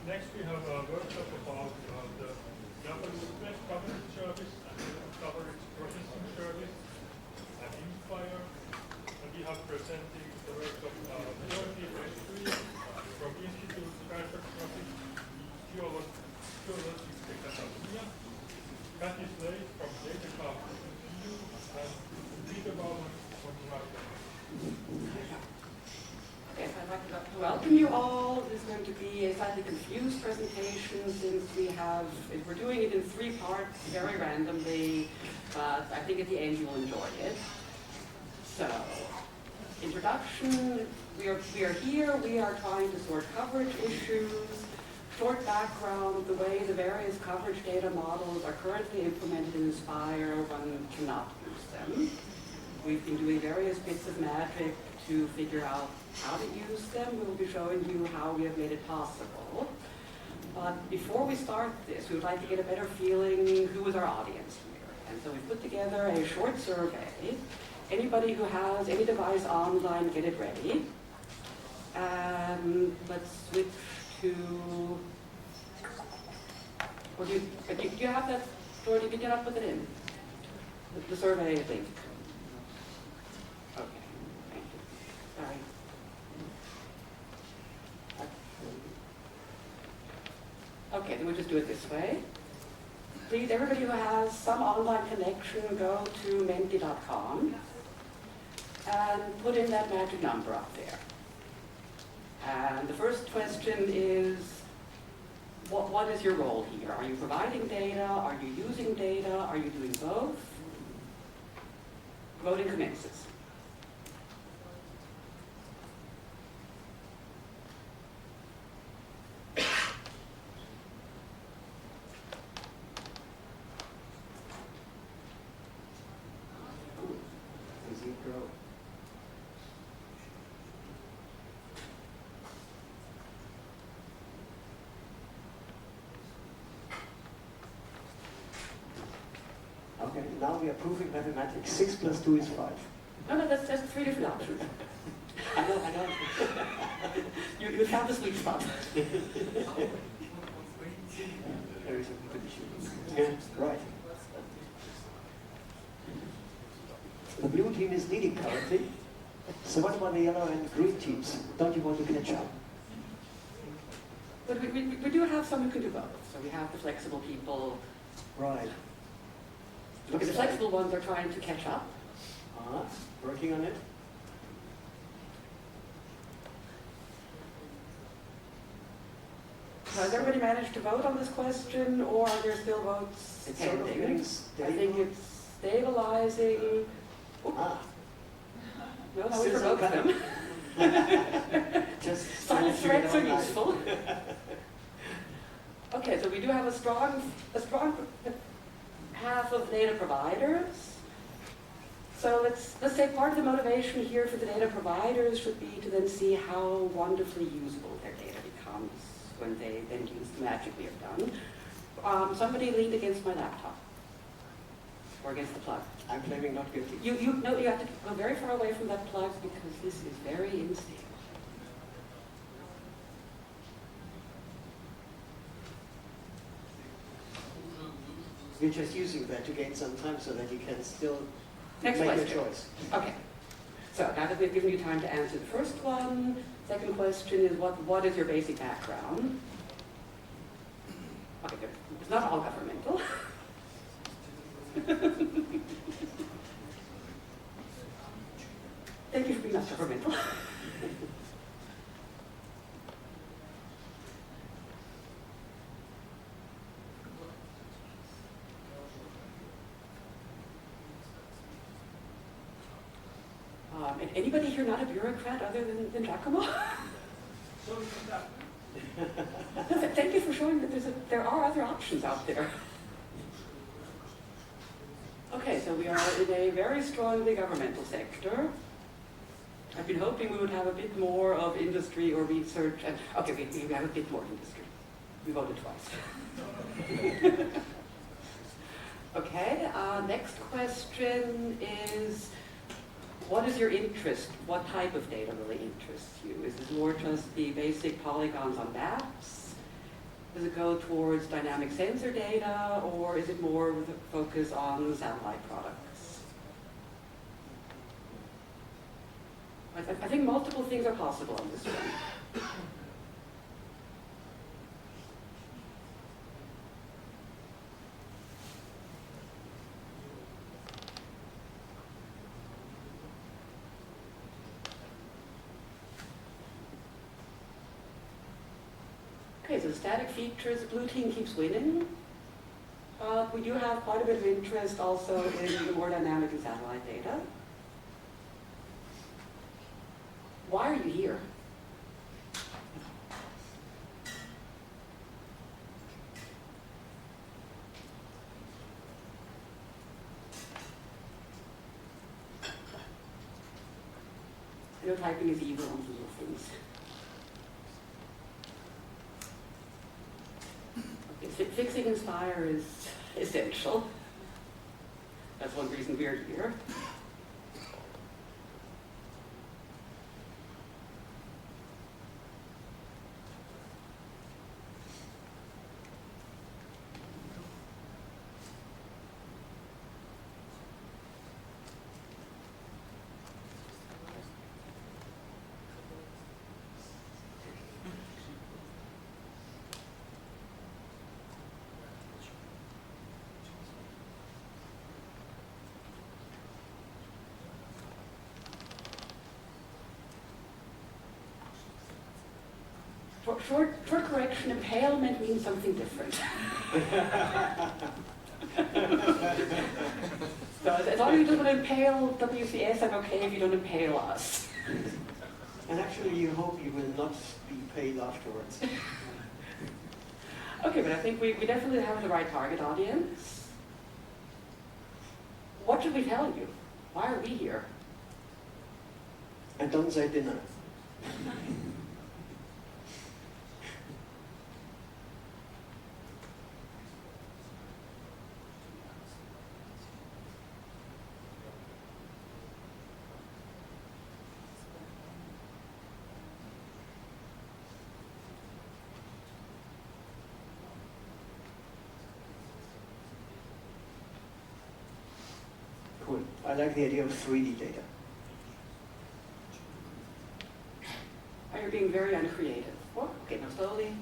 next we have a workshop about the WCPS coverage service and coverage processing service and Inspire. And we have presenting the work of Jordi Escriu from Institute Spatial Geologics Academia, Kathi Schleidt from Data Cloud and Peter Baumann from Schleidt. Yes, I'd like to welcome you all. This is going to be a slightly confused presentation since we're doing it in 3 parts very randomly, but I think at the end you will enjoy it. So, introduction, we are here, we are trying to sort coverage issues, short background, the way the various coverage data models are currently implemented in Inspire, one cannot use them. We've been doing various bits of magic to figure out how to use them. We will be showing you how we have made it possible. But before we start this, we would like to get a better feeling who is our audience here. And so we put together a short survey. Anybody who has any device online, get it ready. And let's switch to, or do you have that, Jordi, did you not put it in? The survey link. Okay, thank you. Sorry. Okay, then we'll just do it this way. Please, everybody who has some online connection, go to menti.com and put in that magic number up there. And the first question is, what is your role here? Are you providing data? Are you using data? Are you doing both? Voting commences. Okay, now we are proving mathematics. 6 plus 2 is 5. No, that's just 3 different options. I know. You found the sweet spot. There is a competition. Yeah, right. The blue team is leading currently. So what about the yellow and green teams? Don't you want to catch up? But we do have some who can do both. So we have the flexible people. Right. Because the flexible ones are trying to catch up. Working on it. So has everybody managed to vote on this question, or are there still votes It's pending? sort of getting stable. I think it's stabilizing. No, we Still provoked some them. Just Silent threats are online. useful. Okay, so we do have a strong half of data providers. So let's say part of the motivation here for the data providers should be to then see how wonderfully usable their data becomes when they then use the magic we have done. Somebody leaned against my laptop or against the plug. I'm claiming not guilty. You have to go very far away from that plug because this is very unstable. You're just using that to gain some time so that you can still Next make question. your choice. Okay. So now that we've given you time to answer the first one, second question is what is your basic background? Okay, good. It's not all governmental. Thank you for being not governmental. And anybody here not a bureaucrat other than Giacomo? Thank you for showing that there are other options out there. Okay, so we are in a very strongly governmental sector. I've been hoping we would have a bit more of industry or research. And okay, we have a bit more industry. We voted twice. Okay, next question is, what is your interest? What type of data really interests you? Is it more just the basic polygons on maps? Does it go towards dynamic sensor data, or is it more with a focus on satellite products? I think multiple things are possible on this one. Okay, so static features, the blue team keeps winning. We do have quite a bit of interest also in the more dynamic and satellite data. Why are you here? I know typing is evil on little things. Fixing Inspire is essential. That's one reason we're here. Short correction, impalement means something different. So as long as you don't impale WCS, I'm okay if you don't impale us. And actually, you hope you will not be paid afterwards. Okay, but I think we definitely have the right target audience. What should we tell you? Why are we here? And don't say dinner. Cool. I like the idea of 3D data. Oh, you're being very uncreative. Oh, okay, now slowly.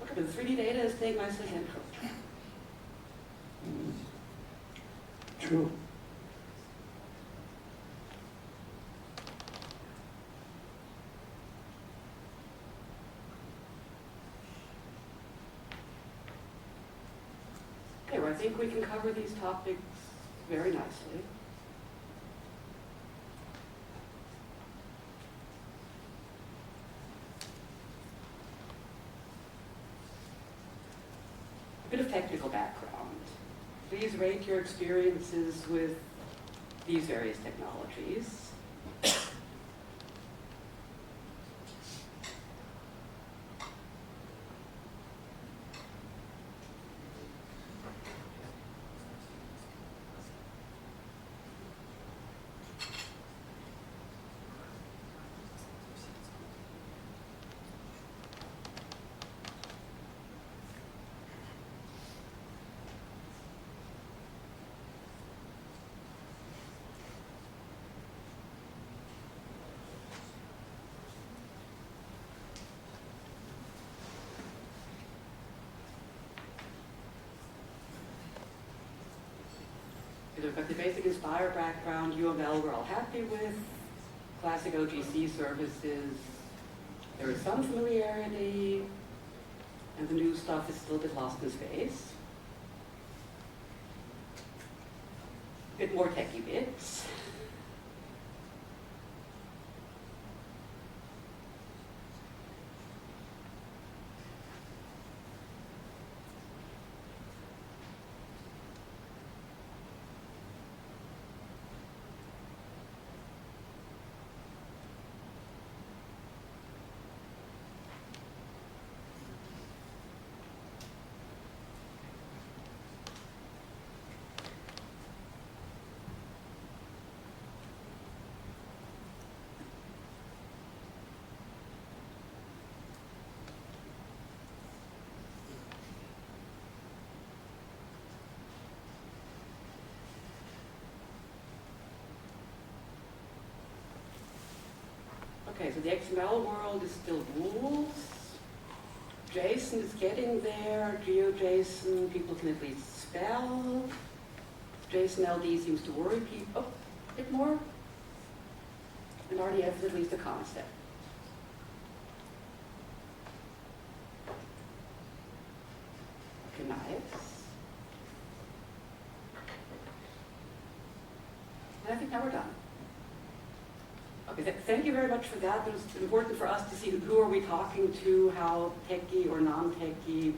Okay, the 3D data is staying nicely central. True. Okay, well, I think we can cover these topics very nicely. A bit of technical background. Please rate your experiences with these various technologies. We've got the basic Inspire background, UML we're all happy with, classic OGC services, there is some familiarity, and the new stuff is still a bit lost in space. A bit more techie bits. Okay, so the XML world is still rules. JSON is getting there. GeoJSON, people can at least spell. JSON LD seems to worry people a bit more. And RDF is at least a concept. Okay, nice. And I think now we're done. Okay, thank you very much for that. It was important for us to see who are we talking to, how techie or non-techie,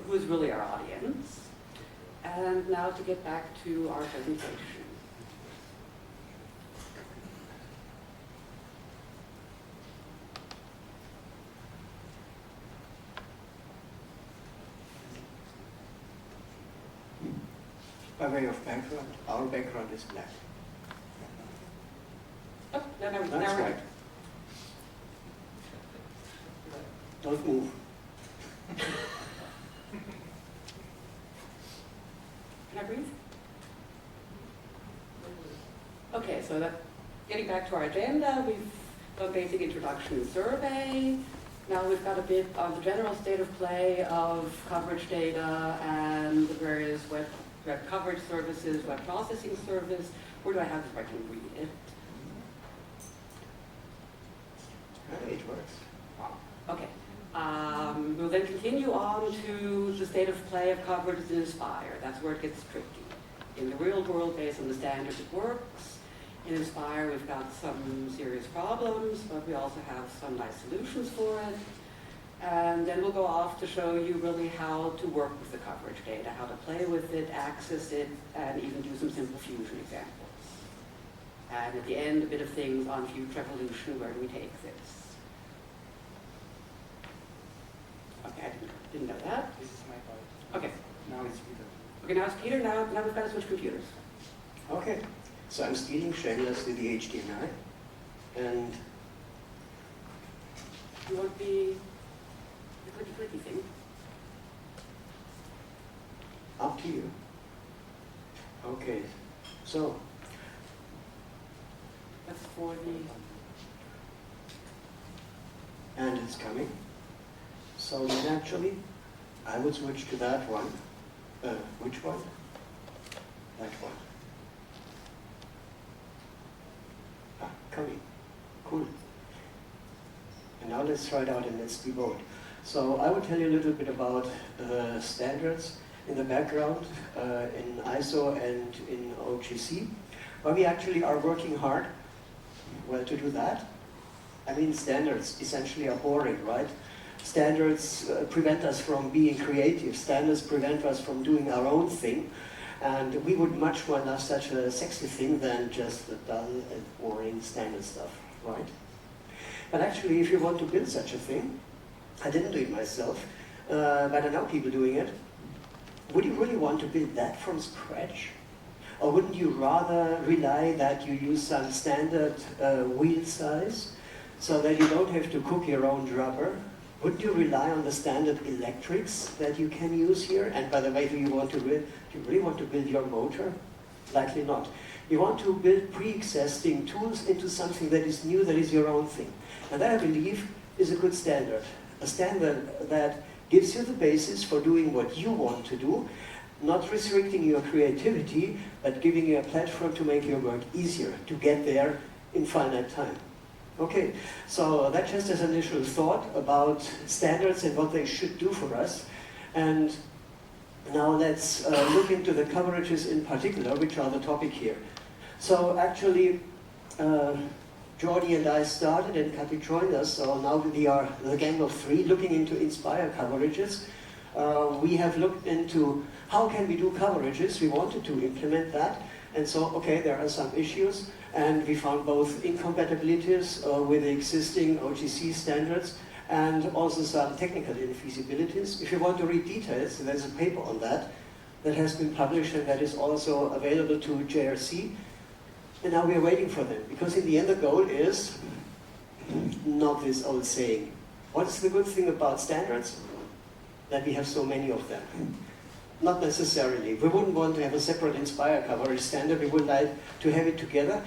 who's really our audience. And now to get back to our presentation. By way of background, our background is black. Oh, no, That's now right. Don't move. Can I breathe? Okay, so getting back to our agenda, we've done basic introduction and survey. Now we've got a bit of the general state of play of coverage data and the various web coverage services, web processing service. Where do I have this where I can read it? It works. Okay. We'll then continue on to the state of play of coverage in Inspire. That's where it gets tricky. In the real world, based on the standards, it works. In Inspire, we've got some serious problems, but we also have some nice solutions for it. And then we'll go off to show you really how to work with the coverage data, how to play with it, access it, and even do some simple fusion examples. And at the end, a bit of things on future evolution, where do we take this? Okay, I didn't know that. This is my part. Okay. Now it's Peter. Okay, now it's Peter. Now we've got to switch computers. Okay, so I'm stealing shamelessly the HDMI, and You want the clicky thing? up to you. Okay, so That's for the... and it's coming. So then actually, I would switch to that one. Which one? That one. Ah, coming. Cool. And now let's try it out and let's debug. So I will tell you a little bit about standards in the background in ISO and in OGC. But we actually are working hard, well, to do that. I mean, standards essentially are boring, right? Standards prevent us from being creative. Standards prevent us from doing our own thing. And we would much more love such a sexy thing than just the dull and boring standard stuff, right? But actually, if you want to build such a thing, I didn't do it myself, but I know people doing it. Would you really want to build that from scratch? Or wouldn't you rather rely that you use some standard wheel size so that you don't have to cook your own rubber? Wouldn't you rely on the standard electrics that you can use here? And by the way, do you really want to build your motor? Likely not. You want to build pre-existing tools into something that is new, that is your own thing. And that, I believe, is a good standard. A standard that gives you the basis for doing what you want to do, not restricting your creativity, but giving you a platform to make your work easier, to get there in finite time. Okay, so that just as an initial thought about standards and what they should do for us. And now let's look into the coverages in particular, which are the topic here. So actually, Jordi and I started and Kathi joined us, so now we are the gang of three looking into Inspire coverages. We have looked into how can we do coverages. We wanted to implement that. And so, okay, there are some issues, and we found both incompatibilities with the existing OGC standards and also some technical infeasibilities. If you want to read details, there's a paper on that that has been published and that is also available to JRC. And now we're waiting for them, because in the end the goal is not this old saying. What's the good thing about standards? That we have so many of them. Not necessarily. We wouldn't want to have a separate Inspire coverage standard. We would like to have it together.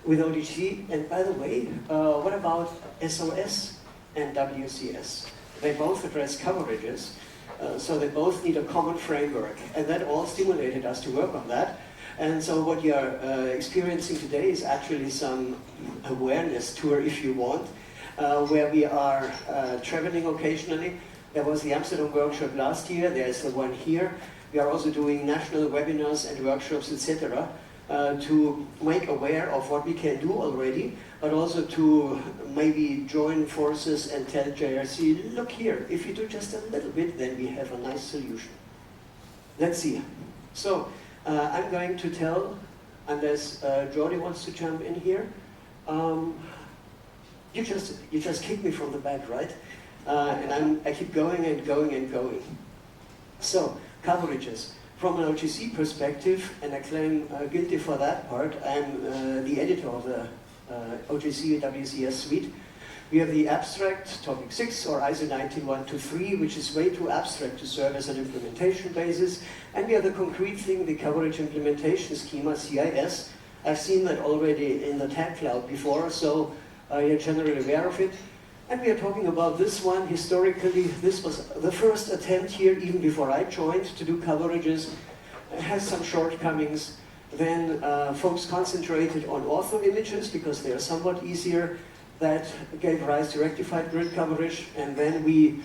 with ODG. And by the way, what about SOS and WCS? They both address coverages, so they both need a common framework. And that all stimulated us to work on that. And so what you are experiencing today is actually some awareness tour, if you want, where we are traveling occasionally. There was the Amsterdam workshop last year, there's the one here. We are also doing national webinars and workshops, etc., to make aware of what we can do already, but also to maybe join forces and tell JRC, look here, if you do just a little bit, then we have a nice solution. Let's see. So, I'm going to tell, unless Jordi wants to jump in here. You just kicked me from the back, right? And I keep going and going and going. So, coverages. From an OGC perspective, and I claim guilty for that part, I'm the editor of the OGC WCS suite. We have the abstract, topic 6, or ISO 19123, which is way too abstract to serve as an implementation basis. And we have the concrete thing, the coverage implementation schema, CIS. I've seen that already in the tag cloud before, so you're generally aware of it. And we are talking about this one. Historically, this was the first attempt here, even before I joined, to do coverages. It has some shortcomings. Then folks concentrated on ortho images because they are somewhat easier. That gave rise to rectified grid coverage, and then we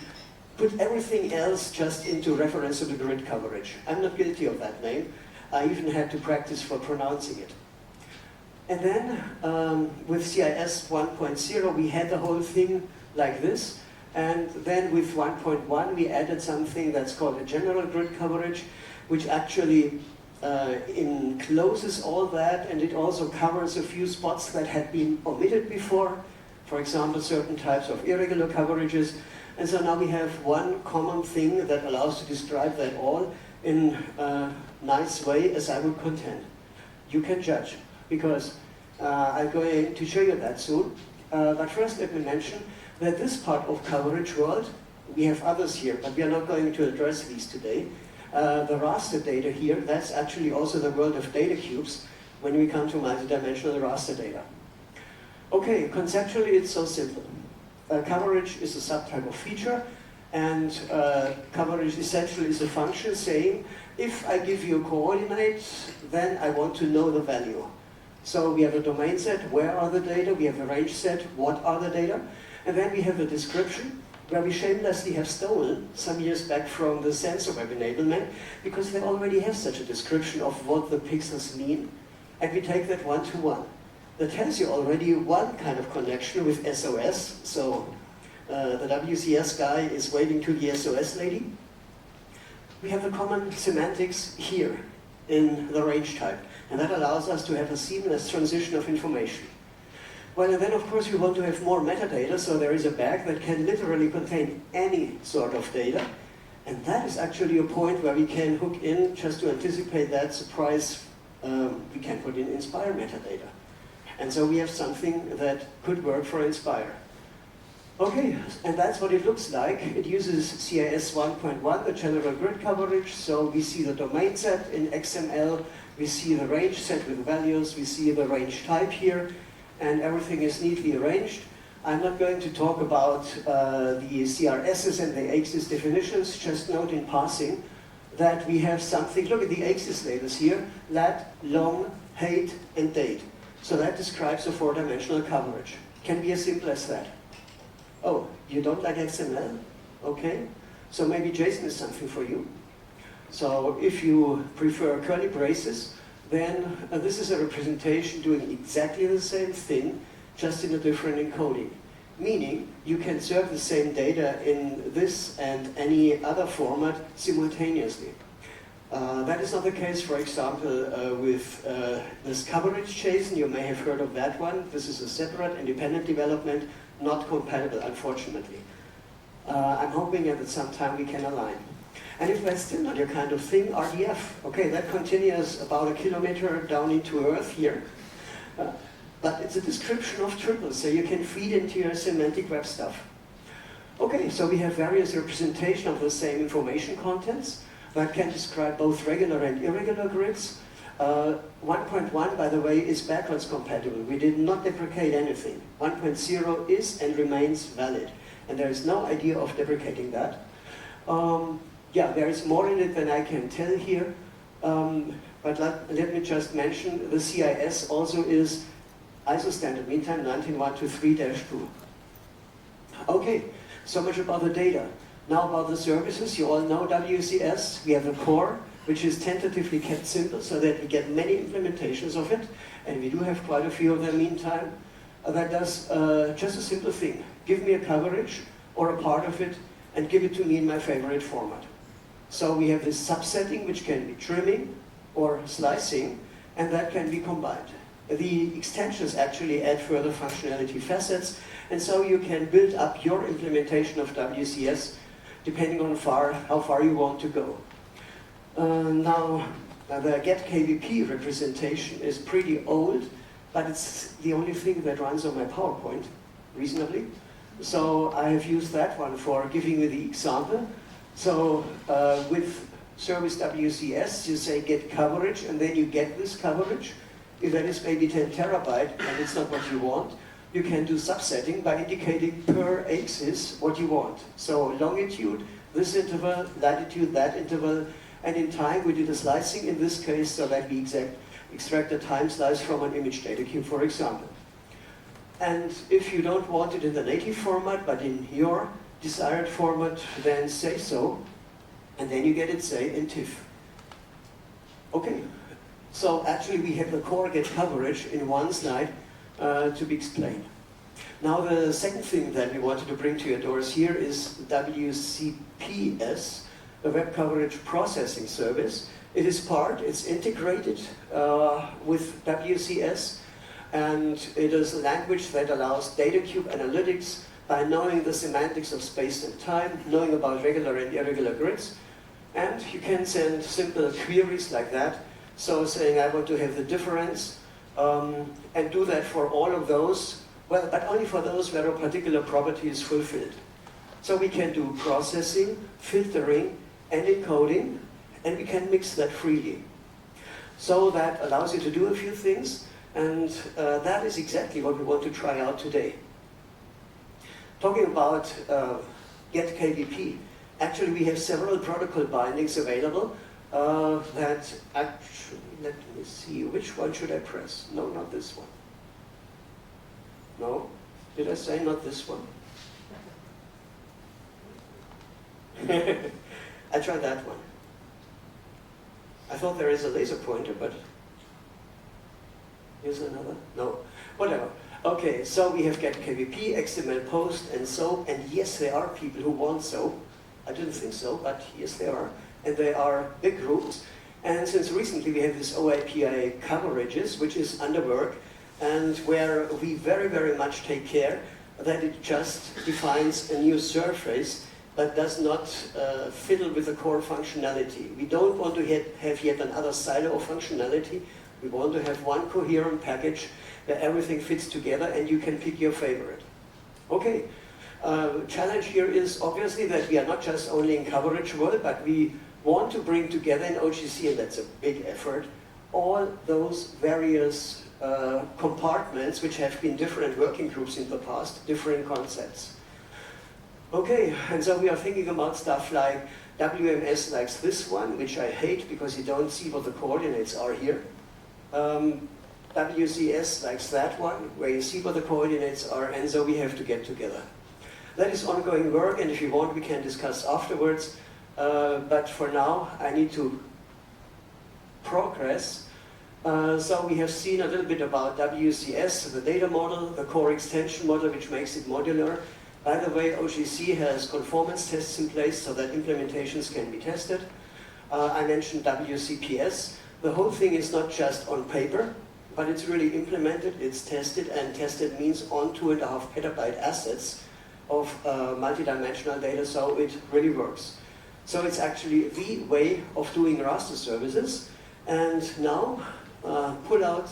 put everything else just into referenceable grid coverage. I'm not guilty of that name. I even had to practice for pronouncing it. And then with CIS 1.0, we had the whole thing like this. And then with 1.1, we added something that's called a general grid coverage, which actually encloses all that, and it also covers a few spots that had been omitted before. For example, certain types of irregular coverages. And so now we have one common thing that allows to describe that all in a nice way, as I would contend. You can judge, because I'm going to show you that soon. But first let me mention that this part of coverage world, we have others here, but we are not going to address these today. The raster data here, that's actually also the world of data cubes when we come to multidimensional raster data. Okay, conceptually it's so simple. Coverage is a subtype of feature, and coverage essentially is a function saying, if I give you a coordinate, then I want to know the value. So we have a domain set, where are the data? We have a range set, what are the data? And then we have a description, where we shamelessly have stolen some years back from the sensor web enablement, because they already have such a description of what the pixels mean, and we take that one-to-one. That tells you already one kind of connection with SOS, so the WCS guy is waving to the SOS lady. We have the common semantics here in the range type, and that allows us to have a seamless transition of information. Well, and then of course we want to have more metadata, so there is a bag that can literally contain any sort of data, and that is actually a point where we can hook in, just to anticipate that surprise, we can put in Inspire metadata. And so we have something that could work for Inspire. Okay, and that's what it looks like. It uses CIS 1.1, the general grid coverage, so we see the domain set in XML, we see the range set with values, we see the range type here, and everything is neatly arranged. I'm not going to talk about the CRSs and the axis definitions, just note in passing that we have something, look at the axis labels here, lat, long, height, and date. So that describes a 4-dimensional coverage. Can be as simple as that. Oh, you don't like XML? Okay. So maybe JSON is something for you. So if you prefer curly braces, then this is a representation doing exactly the same thing, just in a different encoding. Meaning, you can serve the same data in this and any other format simultaneously. That is not the case, for example, with this coverage JSON. You may have heard of that one. This is a separate, independent development, not compatible, unfortunately. I'm hoping that at some time we can align. And if that's still not your kind of thing, RDF. Okay, that continues about 1 kilometer down into Earth here. But it's a description of triples, so you can feed into your semantic web stuff. Okay, so we have various representation of the same information contents that can describe both regular and irregular grids. 1.1, by the way, is backwards compatible. We did not deprecate anything. 1.0 is and remains valid. And there is no idea of deprecating that. Yeah, there is more in it than I can tell here. But let me just mention the CIS also is ISO standard, meantime 19123-2. Okay, so much about the data. Now about the services, you all know WCS. We have a core, which is tentatively kept simple so that we get many implementations of it. And we do have quite a few of them meantime. That does just a simple thing. Give me a coverage or a part of it and give it to me in my favorite format. So we have this subsetting, which can be trimming or slicing, and that can be combined. The extensions actually add further functionality facets, and so you can build up your implementation of WCS depending on how far you want to go. Now, the get KVP representation is pretty old, but it's the only thing that runs on my PowerPoint, reasonably. So I have used that one for giving you the example. So with service WCS, you say get coverage, and then you get this coverage. If that is maybe 10 terabyte, and it's not what you want, you can do subsetting by indicating per axis what you want. So longitude, this interval, latitude, that interval, and in time we did a slicing in this case so that we extract a time slice from an image data cube, for example. And if you don't want it in the native format, but in your desired format, then say so, and then you get it, say, in TIFF. Okay, so actually we have the core get coverage in one slide to be explained. Now the second thing that we wanted to bring to your doors here is WCPS, the Web Coverage Processing Service. It's integrated with WCS, and it is a language that allows data cube analytics by knowing the semantics of space and time, knowing about regular and irregular grids, and you can send simple queries like that. So saying I want to have the difference, and do that for all of those, well, but only for those where a particular property is fulfilled. So we can do processing, filtering, and encoding, and we can mix that freely. So that allows you to do a few things, and that is exactly what we want to try out today. Talking about get KVP, actually we have several protocol bindings available that actually, let me see, which one should I press? No, not this one. No? Did I say not this one? I tried that one. I thought there is a laser pointer, but here's another. No, whatever. Okay, so we have get KVP, XML post, and so, and yes, there are people who want so. I didn't think so, but yes, there are. And they are big groups. And since recently we have this OAPI coverages, which is under work, and where we very, very much take care that it just defines a new surface, but does not fiddle with the core functionality. We don't want to have yet another silo of functionality. We want to have one coherent package where everything fits together and you can pick your favorite. Okay, challenge here is obviously that we are not just only in coverage world, but we want to bring together in OGC, and that's a big effort, all those various compartments which have been different working groups in the past, different concepts. Okay, and so we are thinking about stuff like WMS likes this one, which I hate because you don't see what the coordinates are here. WCS likes that one, where you see what the coordinates are, and so we have to get together. That is ongoing work, and if you want, we can discuss afterwards. But for now, I need to progress. So we have seen a little bit about WCS, the data model, the core extension model, which makes it modular. By the way, OGC has conformance tests in place so that implementations can be tested. I mentioned WCPS. The whole thing is not just on paper, but it's really implemented, it's tested, and tested means on 2.5 petabyte assets of multidimensional data, so it really works. So it's actually the way of doing raster services. And now, pull out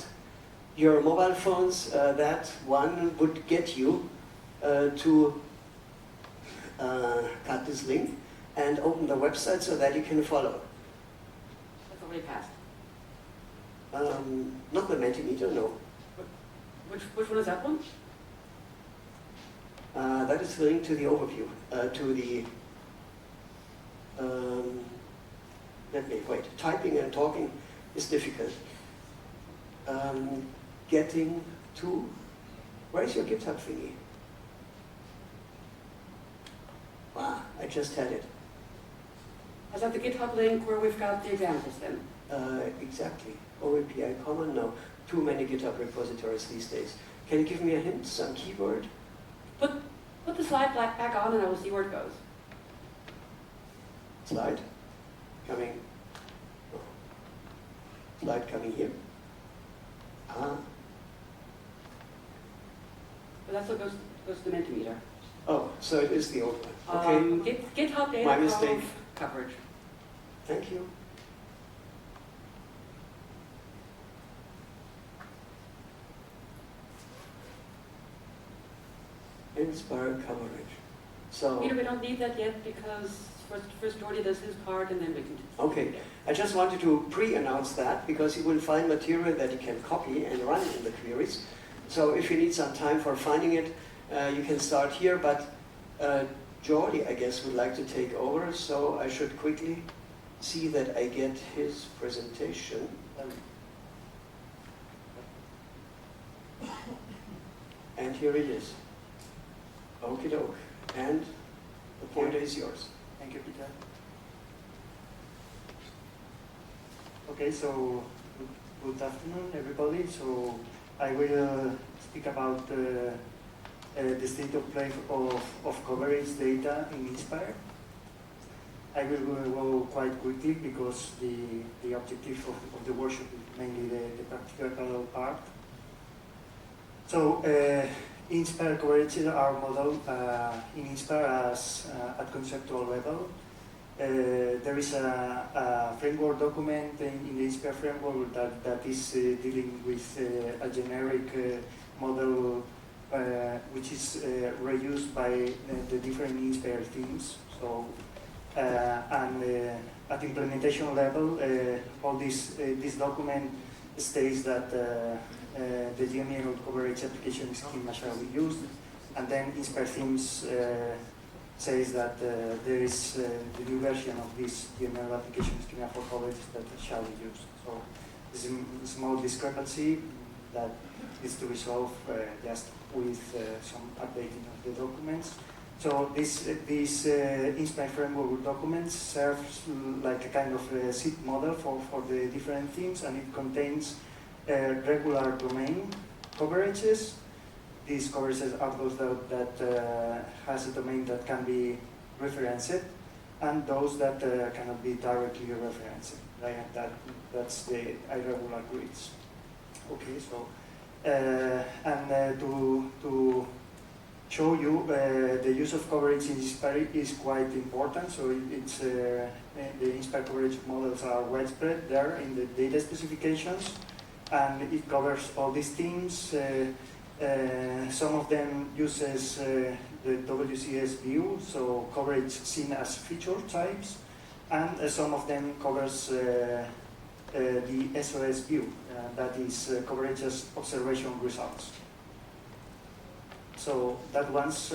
your mobile phones. That one would get you to cut this link and open the website so that you can follow. That's already passed. Not the Mentimeter, no. Which one is that one? That is linked to the overview, to the, let me wait, typing and talking is difficult. Getting to, where's your GitHub thingy? Ah, I just had it. Is that the GitHub link where we've got the examples then? Exactly. OAPI common? No. Too many GitHub repositories these days. Can you give me a hint, some keyword? Put the slide back on and I will see where it goes. Slide? Coming. Oh. Slide coming here. Ah. But that still goes to the Mentimeter. Oh, so it is the old one. Okay. GitHub data My mistake. coverage. Thank you. Inspire coverage. So. Peter, we don't need that yet because first Jordi does his part and then we can. Okay. I just wanted to pre-announce that because you will find material that you can copy and run in the queries. So if you need some time for finding it, you can start here. But Jordi, I guess, would like to take over. So I should quickly see that I get his presentation. And here it is. Okie doke. And the pointer is yours. Thank you, Peter. Okay, so good afternoon, everybody. So I will speak about the state of play of coverage data in INSPIRE. I will go quite quickly because the objective of the workshop is mainly the practical part. So INSPIRE coverage is our model in INSPIRE as at conceptual level. There is a framework document in the INSPIRE framework that is dealing with a generic model which is reused by the different INSPIRE teams. So, and at implementation level, all this document states that the general coverage application schema shall be used, and then INSPIRE themes says that there is the new version of this general application schema for coverage that shall be used. So this is a small discrepancy that is to resolve just with some updating of the documents. So this INSPIRE framework document serves like a kind of seed model for the different themes, and it contains regular domain coverages. These coverages are those that has a domain that can be referenced, and those that cannot be directly referenced. That's the irregular grids. Okay, so to show you the use of coverage in INSPIRE is quite important. So it's the INSPIRE coverage models are widespread there in the data specifications, and it covers all these themes. Some of them uses the WCS view, so coverage seen as feature types, and some of them covers the SOS view, that is coverage as observation results. So that once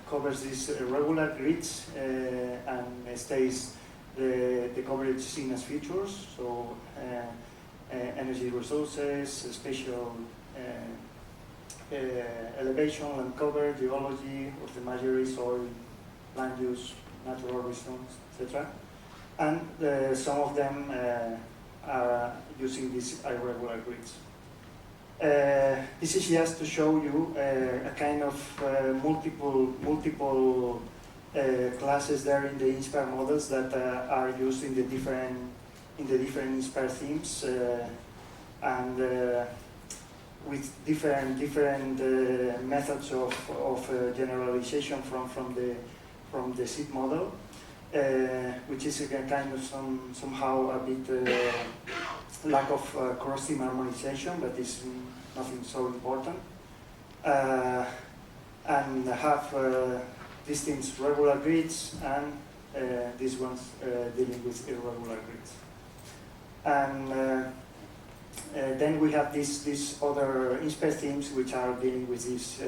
covers these regular grids and stays the coverage seen as features, so energy resources, spatial elevation, land cover, geology of the majority, soil, land use, natural resources, etc. And some of them are using these irregular grids. This is just to show you a kind of multiple classes there in the INSPIRE models that are used in the different INSPIRE themes and with different methods of generalization from the seed model, which is a kind of somehow a bit lack of cross-team harmonization, but is nothing so important. And have these teams regular grids and these ones dealing with irregular grids. And then we have these other INSPIRE teams which are dealing with this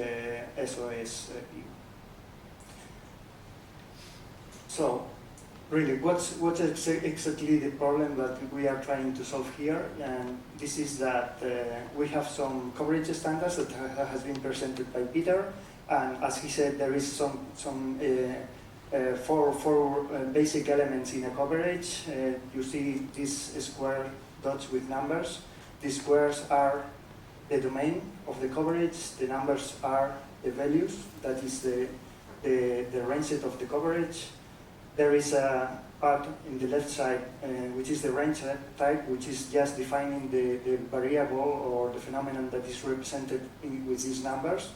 SOS view. So, really, what's exactly the problem that we are trying to solve here? And this is that we have some coverage standards that has been presented by Peter, and as he said, there is some four basic elements in a coverage. You see these square dots with numbers. The squares are the domain of the coverage. The numbers are the values. That is the range set of the coverage. There is a part in the left side, which is the range type, which is just defining the variable or the phenomenon that is represented with these numbers,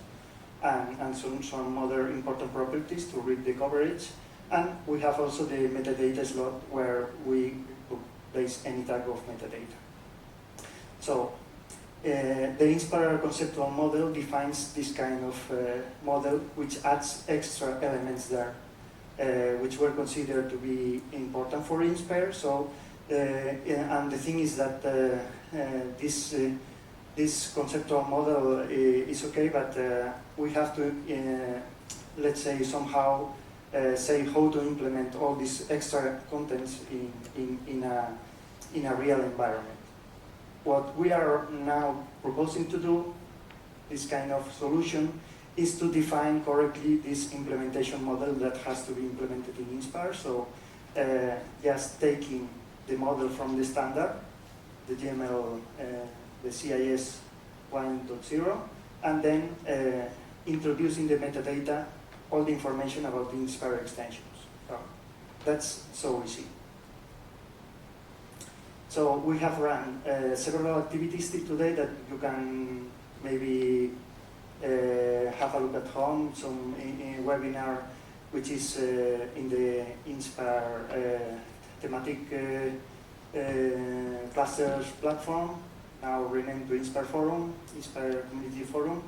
and some other important properties to read the coverage. And we have also the metadata slot where we place any type of metadata. So the INSPIRE conceptual model defines this kind of model which adds extra elements there, which were considered to be important for INSPIRE. So, and the thing is that this conceptual model is okay, but we have to, let's say, somehow say how to implement all these extra contents in a real environment. What we are now proposing to do, this kind of solution, is to define correctly this implementation model that has to be implemented in INSPIRE. So just taking the model from the standard, the GML, the CIS 1.0, and then introducing the metadata, all the information about the INSPIRE extensions. So that's so easy. So we have run several activities today that you can maybe have a look at home. Some webinar, which is in the INSPIRE thematic clusters platform, now renamed to INSPIRE Forum, INSPIRE Community Forum,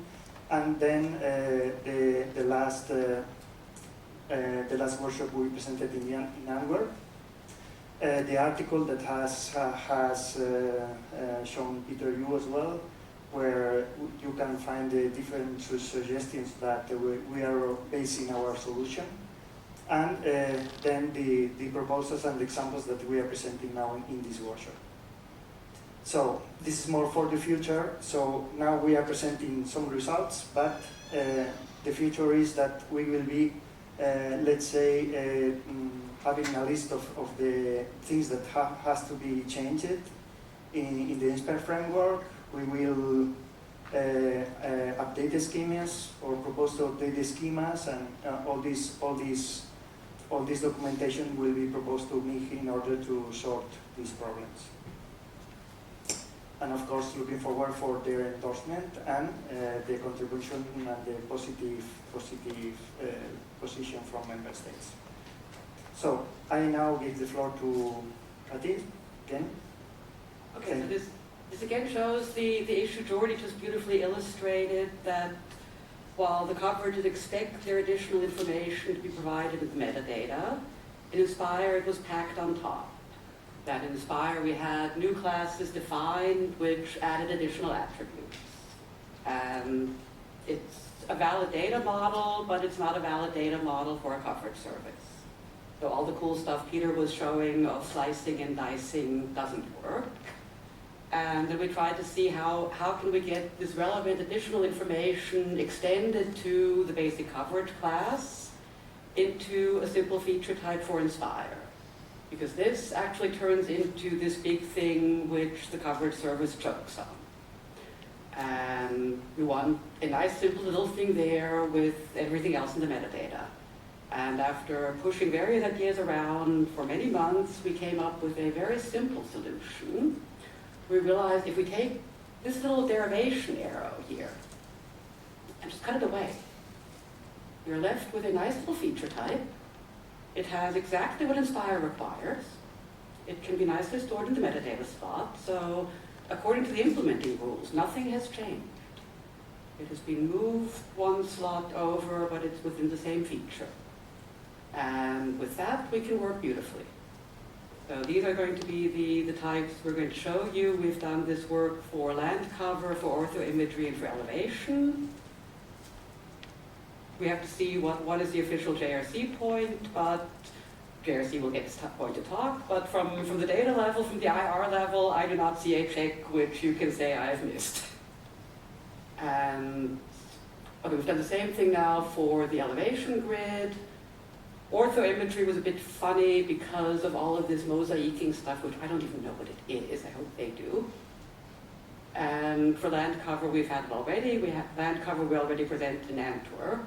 and then the last workshop we presented in Antwerp. The article that has shown Peter you as well, where you can find the different suggestions that we are basing our solution, and then the proposals and examples that we are presenting now in this workshop. So this is more for the future. So now we are presenting some results, but the future is that we will be, let's say, having a list of the things that has to be changed in the INSPIRE framework. We will update the schemas or propose to update the schemas, and all this documentation will be proposed to me in order to sort these problems. And of course, looking forward for their endorsement and the contribution and the positive position from member states. So I now give the floor to Kathi again. Okay, so this again shows the issue Jordi just beautifully illustrated, that while the coverages expect their additional information to be provided in the metadata, in INSPIRE it was packed on top. That in INSPIRE we had new classes defined which added additional attributes. And it's a valid data model, but it's not a valid data model for a coverage service. So all the cool stuff Peter was showing of slicing and dicing doesn't work. And then we tried to see how can we get this relevant additional information extended to the basic coverage class into a simple feature type for INSPIRE. Because this actually turns into this big thing which the coverage service chokes on. And we want a nice simple little thing there with everything else in the metadata. And after pushing various ideas around for many months, we came up with a very simple solution. We realized if we take this little derivation arrow here and just cut it away, you're left with a nice little feature type. It has exactly what INSPIRE requires. It can be nicely stored in the metadata slot. So according to the implementing rules, nothing has changed. It has been moved one slot over, but it's within the same feature. And with that, we can work beautifully. So these are going to be the types we're going to show you. We've done this work for land cover, for orthoimagery, and for elevation. We have to see what is the official JRC point, but JRC will get its point to talk. But from the data level, from the IR level, I do not see a check which you can say I've missed. And okay, we've done the same thing now for the elevation grid. Orthoimagery was a bit funny because of all of this mosaicing stuff, which I don't even know what it is. I hope they do. And for land cover, we've had it already. Land cover we already presented in Antwerp.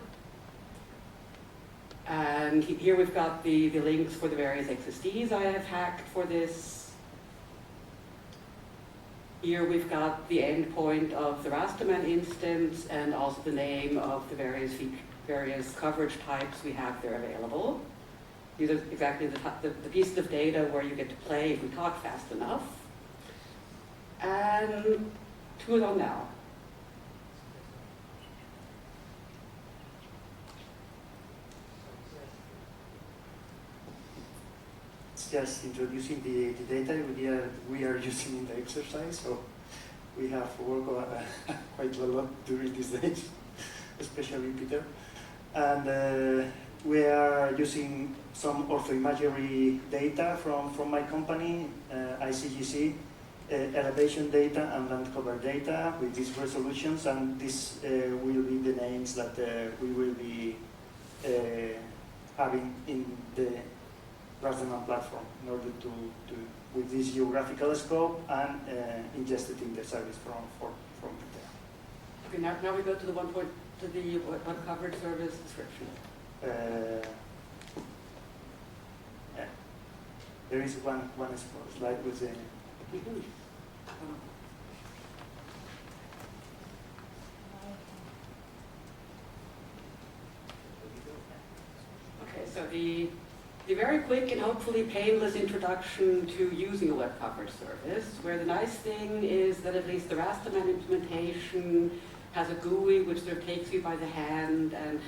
And here we've got the links for the various XSDs I have hacked for this. Here we've got the endpoint of the Rasterman instance and also the name of the various coverage types we have there available. These are exactly the pieces of data where you get to play if we talk fast enough. And to it on now. It's just introducing the data we are using in the exercise, so we have worked quite a lot during these days, especially Peter. And we are using some orthoimagery data from my company, ICGC, elevation data and land cover data with these resolutions, and this will be the names that we will be having in the Rasterman platform in order to with this geographical scope and ingest it in the service from Peter. Okay, now we go to the what coverage service description. There is one slide with the Okay, so the very quick and hopefully painless introduction to using a web coverage service, where the nice thing is that at least the Rasterman implementation has a GUI which sort of takes you by the hand and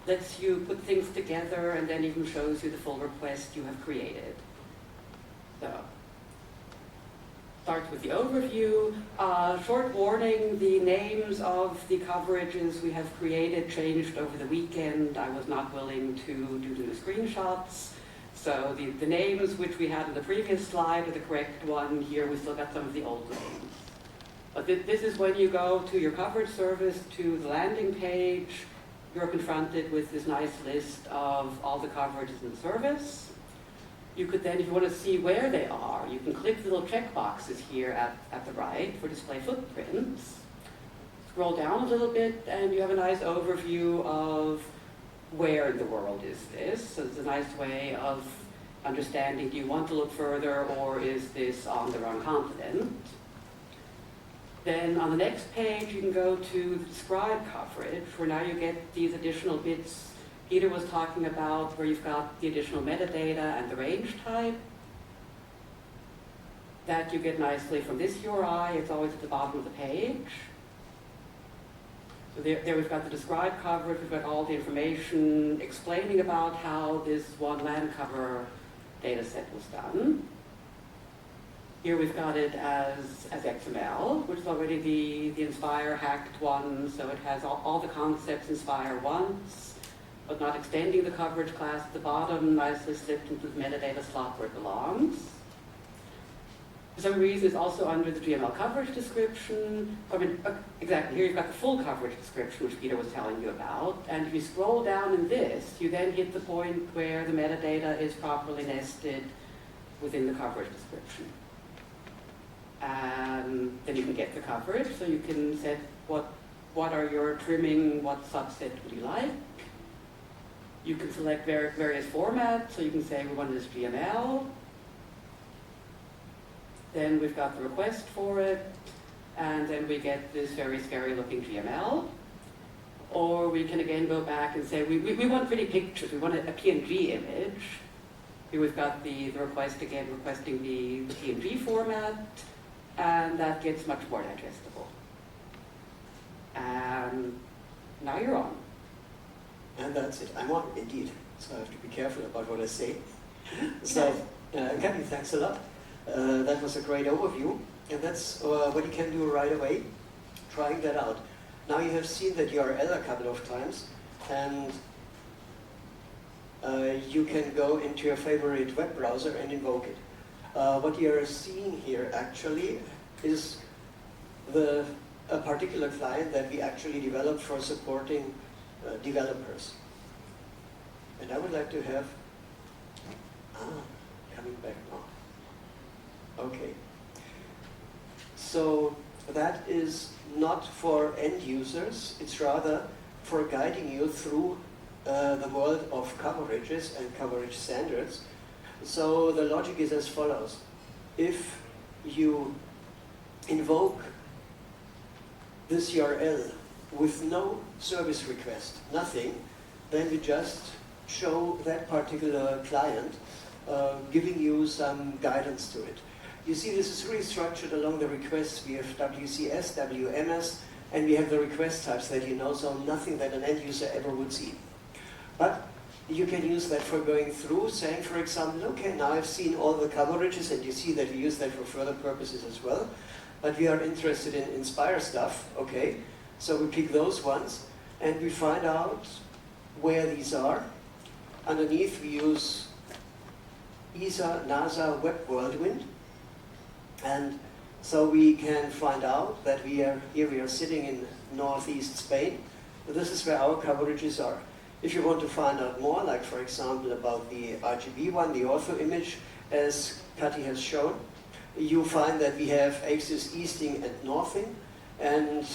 lets you put things together and then even shows you the full request you have created. So, starts with the overview. Short warning, the names of the coverages we have created changed over the weekend. I was not willing to do the screenshots. So the names which we had in the previous slide are the correct one. Here we still got some of the old names. But this is when you go to your coverage service, to the landing page, you're confronted with this nice list of all the coverages in the service. You could then, if you want to see where they are, you can click the little check boxes here at the right for display footprints. Scroll down a little bit and you have a nice overview of where in the world is this. So it's a nice way of understanding, do you want to look further or is this on the wrong continent? Then on the next page you can go to the describe coverage, where now you get these additional bits Peter was talking about, where you've got the additional metadata and the range type. That you get nicely from this URI. It's always at the bottom of the page. So there we've got the describe coverage. We've got all the information explaining about how this one land cover data set was done. Here we've got it as XML, which is already the Inspire hacked one. So it has all the concepts Inspire wants, but not extending the coverage class at the bottom, nicely slipped into the metadata slot where it belongs. For some reason, it's also under the GML coverage description. I mean, exactly, here you've got the full coverage description, which Peter was telling you about. And if you scroll down in this, you then hit the point where the metadata is properly nested within the coverage description. And then you can get the coverage, so you can set what are your trimming, what subset would you like. You can select various formats, so you can say we want this GML. Then we've got the request for it, and then we get this very scary looking GML. Or we can again go back and say, we want pretty pictures, we want a PNG image. Here we've got the request again, requesting the PNG format, and that gets much more digestible. And now you're on. And that's it. I'm on, indeed. So I have to be careful about what I say. So Kathi, thanks a lot. That was a great overview, and that's what you can do right away, trying that out. Now you have seen that URL a couple of times, and you can go into your favorite web browser and invoke it. What you're seeing here actually is a particular client that we actually developed for supporting developers. And I would like to have, coming back now. Okay. So that is not for end users, it's rather for guiding you through the world of coverages and coverage standards. So the logic is as follows. If you invoke this URL with no service request, nothing, then we just show that particular client, giving you some guidance to it. You see, this is really structured along the requests. We have WCS, WMS, and we have the request types that you know, so nothing that an end user ever would see. But you can use that for going through, saying, for example, okay, now I've seen all the coverages, and you see that we use that for further purposes as well. But we are interested in Inspire stuff, okay? So we pick those ones, and we find out where these are. Underneath, we use ESA, NASA, Web Whirlwind. And so we can find out that we are sitting in northeast Spain. This is where our coverages are. If you want to find out more, like for example about the RGB one, the ortho image, as Kathi has shown, you find that we have axis easting and northing, and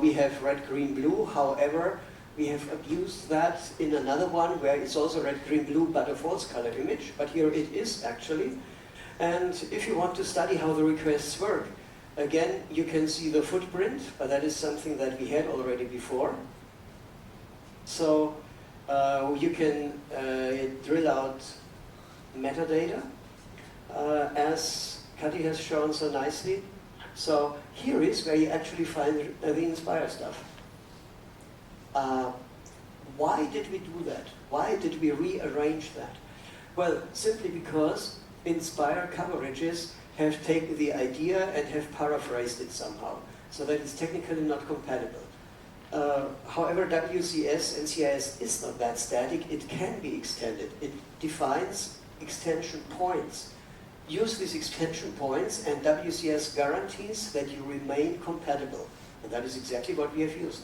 we have red, green, blue. However, we have abused that in another one where it's also red, green, blue, but a false color image. But here it is actually. And if you want to study how the requests work, again, you can see the footprint, but that is something that we had already before. So you can drill out metadata, as Kathi has shown so nicely. So here is where you actually find the Inspire stuff. Why did we do that? Why did we rearrange that? Well, simply because Inspire coverages have taken the idea and have paraphrased it somehow, so that it's technically not compatible. However, WCS and CIS is not that static. It can be extended. It defines extension points. Use these extension points, and WCS guarantees that you remain compatible. And that is exactly what we have used.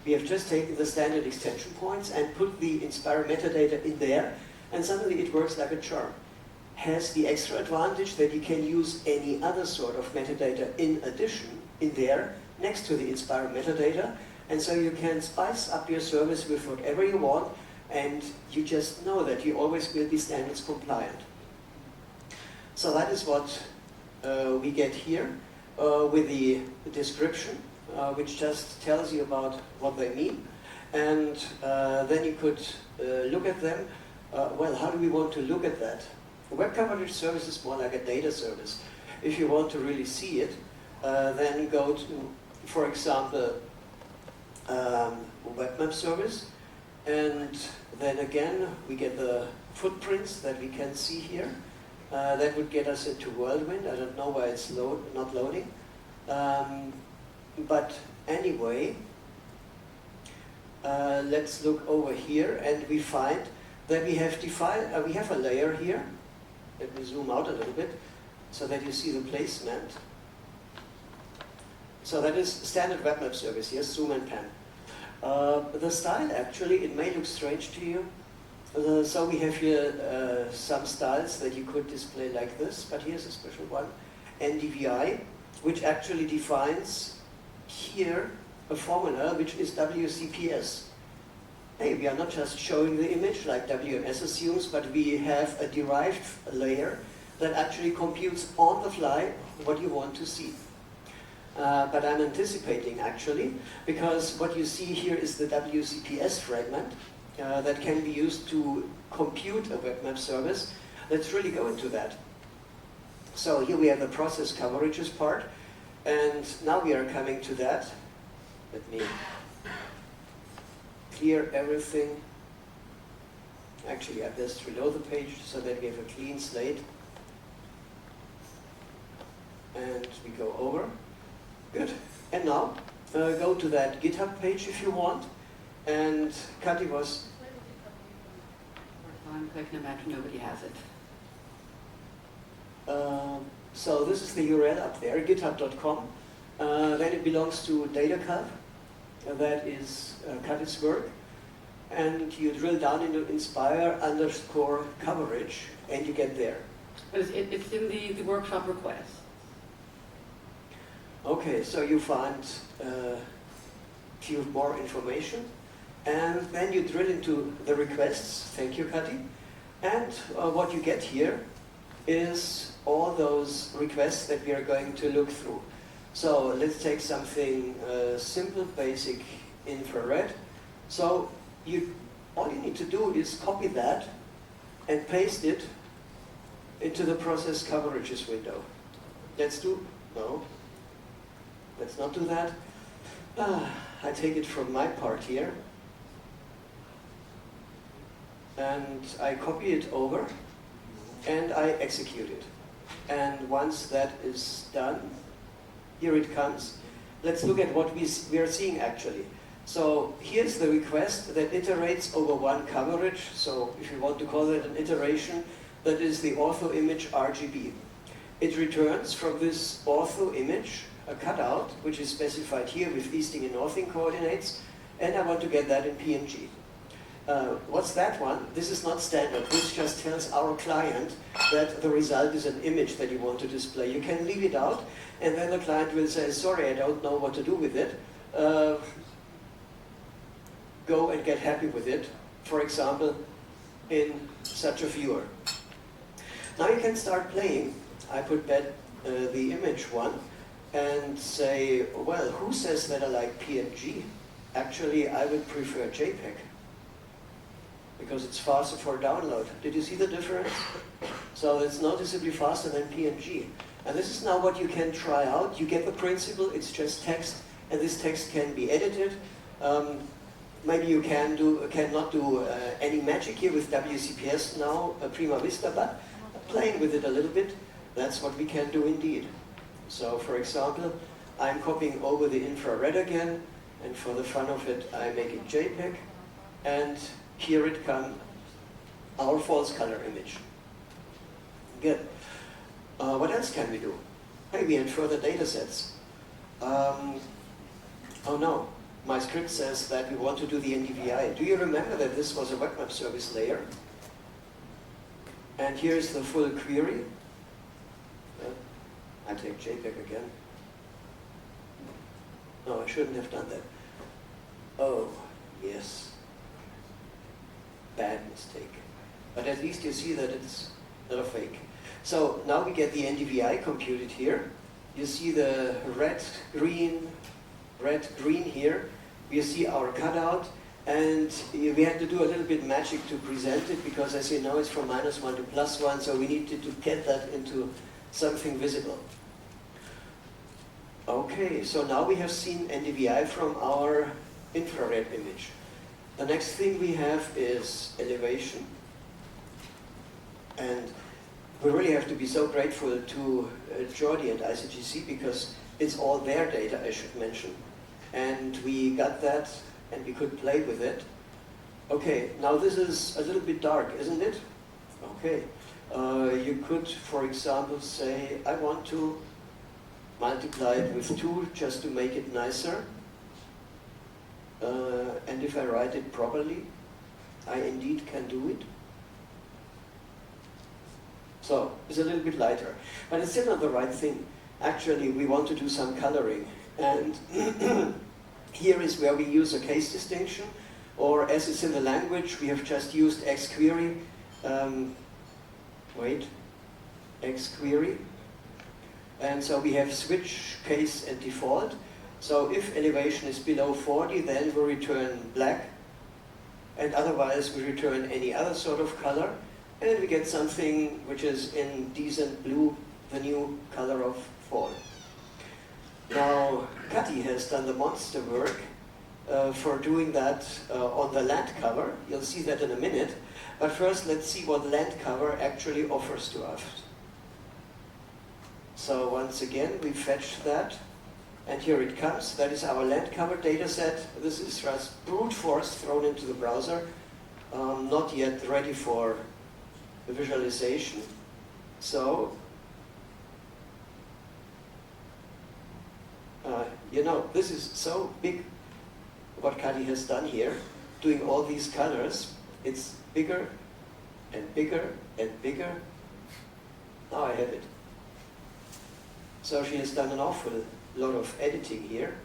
We have just taken the standard extension points and put the Inspire metadata in there, and suddenly it works like a charm. Has the extra advantage that you can use any other sort of metadata in addition in there next to the Inspire metadata, and so you can spice up your service with whatever you want, and you just know that you always will be standards compliant. So that is what we get here with the description, which just tells you about what they mean, and then you could look at them. Well, how do we want to look at that? A web coverage service is more like a data service. If you want to really see it, then go to, for example, web map service, and then again we get the footprints that we can see here. That would get us into Whirlwind. I don't know why it's not loading. But anyway, let's look over here, and we find that we have defined, we have a layer here. Let me zoom out a little bit so that you see the placement. So that is standard web map service, yes, zoom and pan. The style actually, it may look strange to you. So we have here some styles that you could display like this, but here's a special one, NDVI, which actually defines here a formula which is WCPS. Hey, we are not just showing the image like WMS assumes, but we have a derived layer that actually computes on the fly what you want to see. But I'm anticipating actually, because what you see here is the WCPS fragment that can be used to compute a web map service. Let's really go into that. So here we have the process coverages part, and now we are coming to that. Let me clear everything. Actually, I best reload the page so that we have a clean slate. And we go over. Good. And now, go to that GitHub page if you want. And Kathi was... I can imagine nobody has it. So this is the URL up there, github.com. Then it belongs to DataCav. That is Kathi's work. And you drill down into inspire_coverage, and you get there. But it's in the workshop request. Okay, so you find a few more information, and then you drill into the requests. Thank you, Kathi. And what you get here is all those requests that we are going to look through. So let's take something simple, basic infrared. So all you need to do is copy that and paste it into the process coverages window. Let's not do that. I take it from my part here. And I copy it over and I execute it. And once that is done, here it comes. Let's look at what we are seeing actually. So here's the request that iterates over one coverage. So if you want to call it an iteration, that is the ortho image RGB. It returns from this ortho image a cutout, which is specified here with easting and northing coordinates, and I want to get that in PNG. What's that one? This is not standard. This just tells our client that the result is an image that you want to display. You can leave it out, and then the client will say, sorry, I don't know what to do with it. Go and get happy with it, for example, in such a viewer. Now you can start playing. I put that the image one, and say, well, who says that I like PNG? Actually, I would prefer JPEG, because it's faster for download. Did you see the difference? So it's noticeably faster than PNG. And this is now what you can try out. You get the principle, it's just text, and this text can be edited. Maybe you cannot do any magic here with WCPS now, Prima Vista, but playing with it a little bit, that's what we can do indeed. So for example, I'm copying over the infrared again, and for the fun of it, I make it JPEG, and here it comes, our false color image. Good. What else can we do? Maybe in further data sets. Oh no, my script says that we want to do the NDVI. Do you remember that this was a web map service layer? And here's the full query. I take JPEG again. No, I shouldn't have done that. Oh, yes. Bad mistake. But at least you see that it's not a fake. So now we get the NDVI computed here. You see the red, green here. You see our cutout. And we had to do a little bit magic to present it, because as you know, it's from -1 to +1, so we needed to get that into something visible. Okay, so now we have seen NDVI from our infrared image. The next thing we have is elevation. And we really have to be so grateful to Jordi and ICGC, because it's all their data, I should mention. And we got that, and we could play with it. Okay, now this is a little bit dark, isn't it? Okay. You could, for example, say, I want to multiply it with 2 just to make it nicer. And if I write it properly, I indeed can do it. So, it's a little bit lighter. But it's still not the right thing. Actually, we want to do some coloring. And here is where we use a case distinction, or as it's in the language, we have just used xquery. xquery. And so we have switch, case, and default. So if elevation is below 40, then we return black, and otherwise we return any other sort of color, and we get something which is in decent blue, the new color of fall. Now, Kathi has done the monster work for doing that on the land cover. You'll see that in a minute. But first, let's see what land cover actually offers to us. So once again, we fetch that, and here it comes. That is our land cover data set. This is just brute force thrown into the browser, not yet ready for visualization. So, you know, this is so big, what Kathi has done here, doing all these colors. It's bigger and bigger and bigger. Now I have it. So she has done an awful lot of editing here.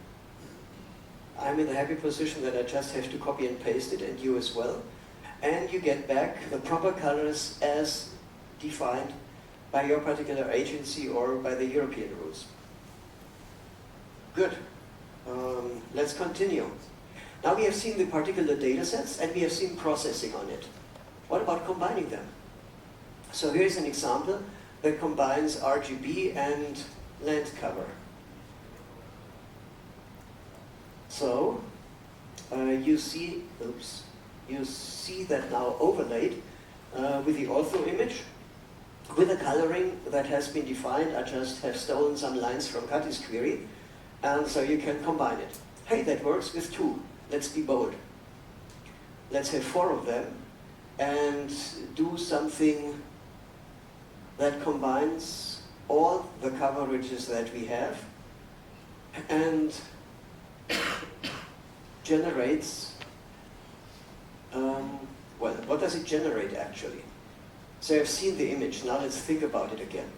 I'm in the happy position that I just have to copy and paste it, and you as well. And you get back the proper colors as defined by your particular agency or by the European rules. Good. Let's continue. Now we have seen the particular data sets and we have seen processing on it. What about combining them? So here's an example that combines RGB and land cover. So you see that now overlaid with the ortho image, with a coloring that has been defined. I just have stolen some lines from Kathi's query, and so you can combine it. Hey, that works with 2. Let's be bold. Let's have 4 of them and do something that combines all the coverages that we have and generates, well, what does it generate actually? So I've seen the image, now let's think about it again.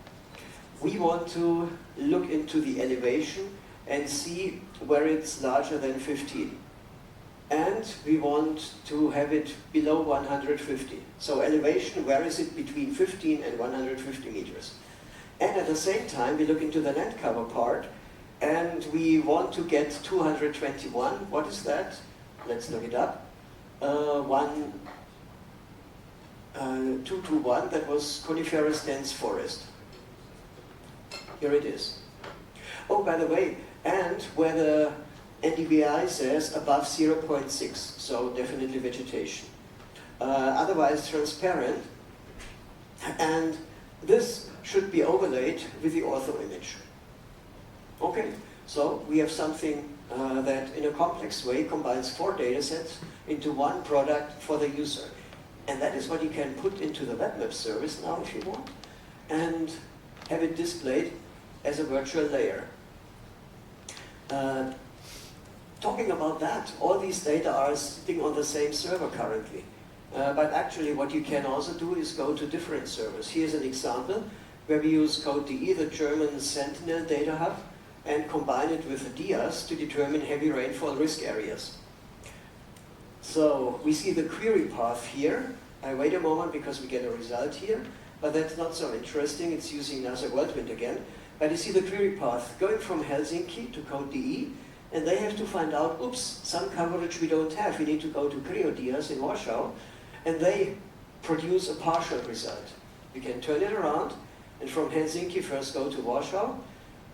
We want to look into the elevation and see where it's larger than 15. And we want to have it below 150. So elevation, where is it between 15 and 150 meters? And at the same time, we look into the land cover part, and we want to get 221. What is that? Let's look it up. 221, that was coniferous dense forest. Here it is. Oh, by the way, and where the NDVI says above 0.6, so definitely vegetation. Otherwise transparent, and this should be overlaid with the ortho image. Okay, so we have something that in a complex way combines 4 data sets into one product for the user. And that is what you can put into the web map service now if you want, and have it displayed as a virtual layer. Talking about that, all these data are sitting on the same server currently. But actually what you can also do is go to different servers. Here's an example where we use CodeDE, the German Sentinel data hub, and combine it with DIAS to determine heavy rainfall risk areas. So we see the query path here. I wait a moment because we get a result here, but that's not so interesting. It's using NASA Worldwind again. But you see the query path going from Helsinki to CodeDE, and they have to find out, oops, some coverage we don't have. We need to go to CreoDIAS in Warsaw, and they produce a partial result. We can turn it around, and from Helsinki first go to Warsaw.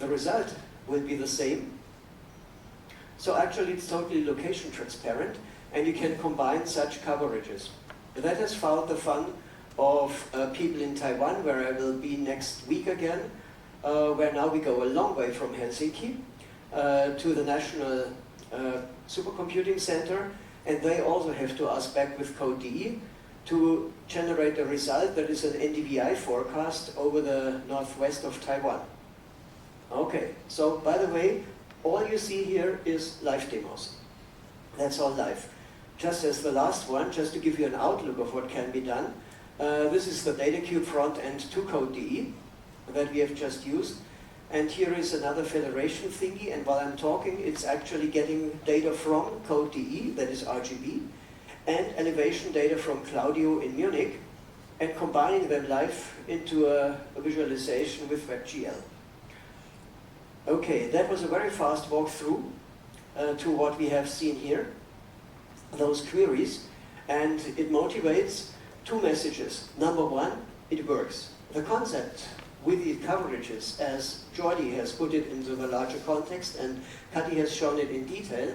The result will be the same. So actually it's totally location transparent, and you can combine such coverages. And that has found the fun of people in Taiwan, where I will be next week again, where now we go a long way from Helsinki to the National Supercomputing Center, and they also have to ask back with CodeDE to generate a result that is an NDVI forecast over the northwest of Taiwan. Okay, so by the way, all you see here is live demos. That's all live. Just as the last one, just to give you an outlook of what can be done, this is the DataCube front end to CodeDE that we have just used. And here is another federation thingy, and while I'm talking, it's actually getting data from CodeDE, that is RGB, and elevation data from Claudio in Munich, and combining them live into a visualization with WebGL. Okay, that was a very fast walkthrough to what we have seen here, those queries, and it motivates 2 messages. Number 1, it works. The concept with the coverages, as Jordi has put it into the larger context and Kathi has shown it in detail,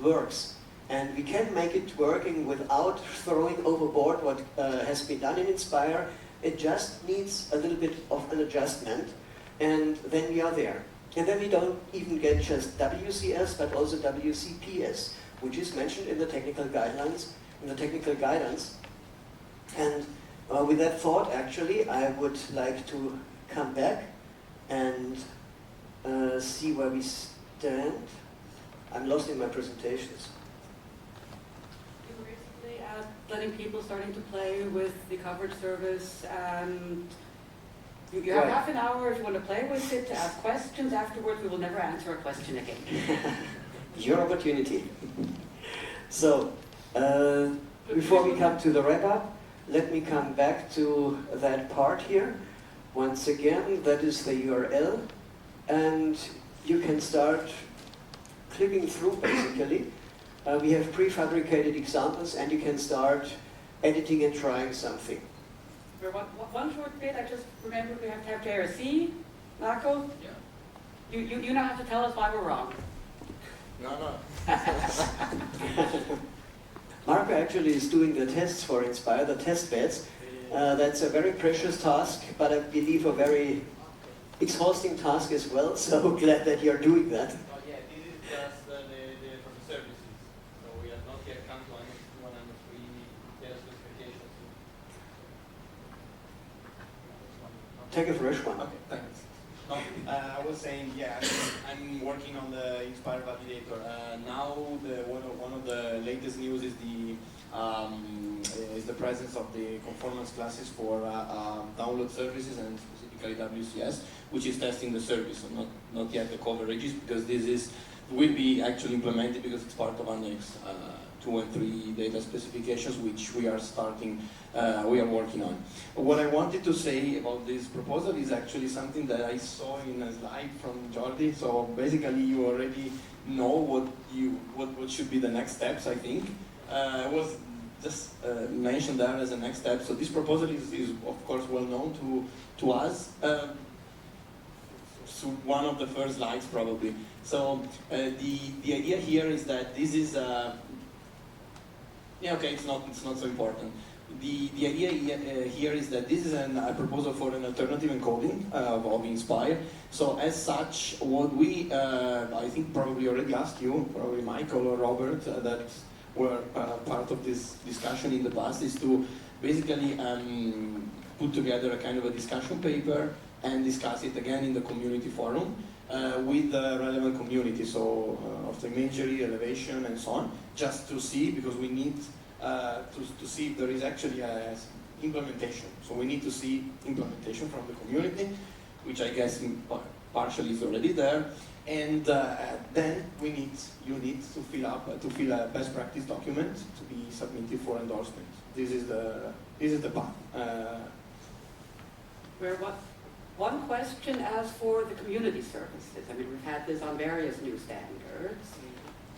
works. And we can make it working without throwing overboard what has been done in Inspire. It just needs a little bit of an adjustment and then we are there. And then we don't even get just WCS, but also WCPS, which is mentioned in the technical guidelines, in the technical guidance. And with that thought, actually, I would like to come back and see where we stand. I'm lost in my presentations. You were recently letting people starting to play with the coverage service, and you have Right. half an hour if you want to play with it, to ask questions. Afterwards, we will never answer a question again. Your opportunity. So, before we come to the wrap-up, let me come back to that part here. Once again, that is the URL, and you can start clicking through, basically. We have prefabricated examples, and you can start editing and trying something. One short bit, I just remembered we have to have JRC. Marco? Yeah. You now have to tell us why we're wrong. No. Marco actually is doing the tests for Inspire, the test beds. That's a very precious task, but I believe a very exhausting task as well, so glad that you're doing that. Oh yeah, this is just from the services. So we have not yet come to 103 data specifications. Take a fresh one. Okay, thanks. No, I was saying, yeah, I'm working on the Inspire validator. Now, one of the latest news is the presence of the conformance classes for download services and specifically WCS, which is testing the service, so not yet the coverages, because this will be actually implemented because it's part of Annex 2 and 3 data specifications, which we are working on. What I wanted to say about this proposal is actually something that I saw in a slide from Jordi. So basically, you already know what should be the next steps, I think. It was just mentioned there as a next step. So this proposal is of course well known to us. So one of the first slides probably. So the idea here is that this is it's not so important. The idea here is that this is a proposal for an alternative encoding of Inspire. So as such, what we, I think probably already asked you, probably Michael or Robert, that were part of this discussion in the past, is to basically put together a kind of a discussion paper and discuss it again in the community forum with the relevant community, so of the imagery, elevation, and so on, just to see, because we need to see if there is actually implementation. So we need to see implementation from the community, which I guess partially is already there, and then you need to fill a best practice document to be submitted for endorsement. This is the path. One question as for the community services. I mean, we've had this on various new standards.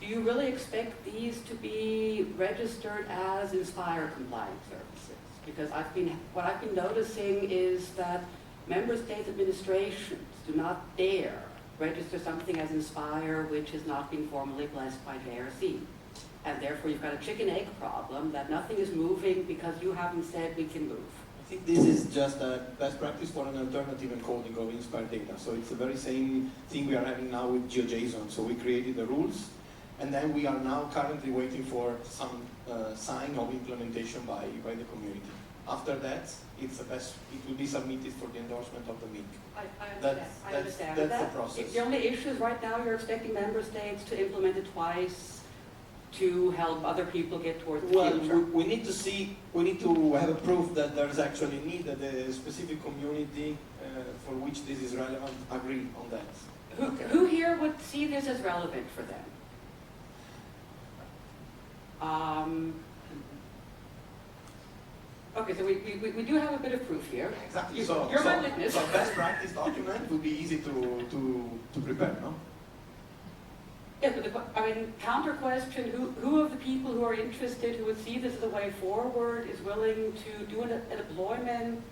Do you really expect these to be registered as Inspire compliant services? Because what I've been noticing is that member state administrations do not dare register something as Inspire which has not been formally blessed by JRC. And therefore you've got a chicken-egg problem that nothing is moving because you haven't said we can move. I think this is just a best practice for an alternative encoding of Inspire data. So it's the very same thing we are having now with GeoJSON. So we created the rules, and then we are now currently waiting for some sign of implementation by the community. After that, it will be submitted for the endorsement of the MIC. I understand that's that. the process. The only issue is right now you're expecting member states to implement it twice to help other people get towards the future. We need to have a proof that there's actually need, that the specific community for which this is relevant agree on that. Who here would see this as relevant for them? Okay, so we do have a bit of proof here. Exactly. You're my witness. So best practice document would be easy to prepare, no? Yeah, but counter question, who of the people who are interested, who would see this as a way forward, is willing to do a deployment,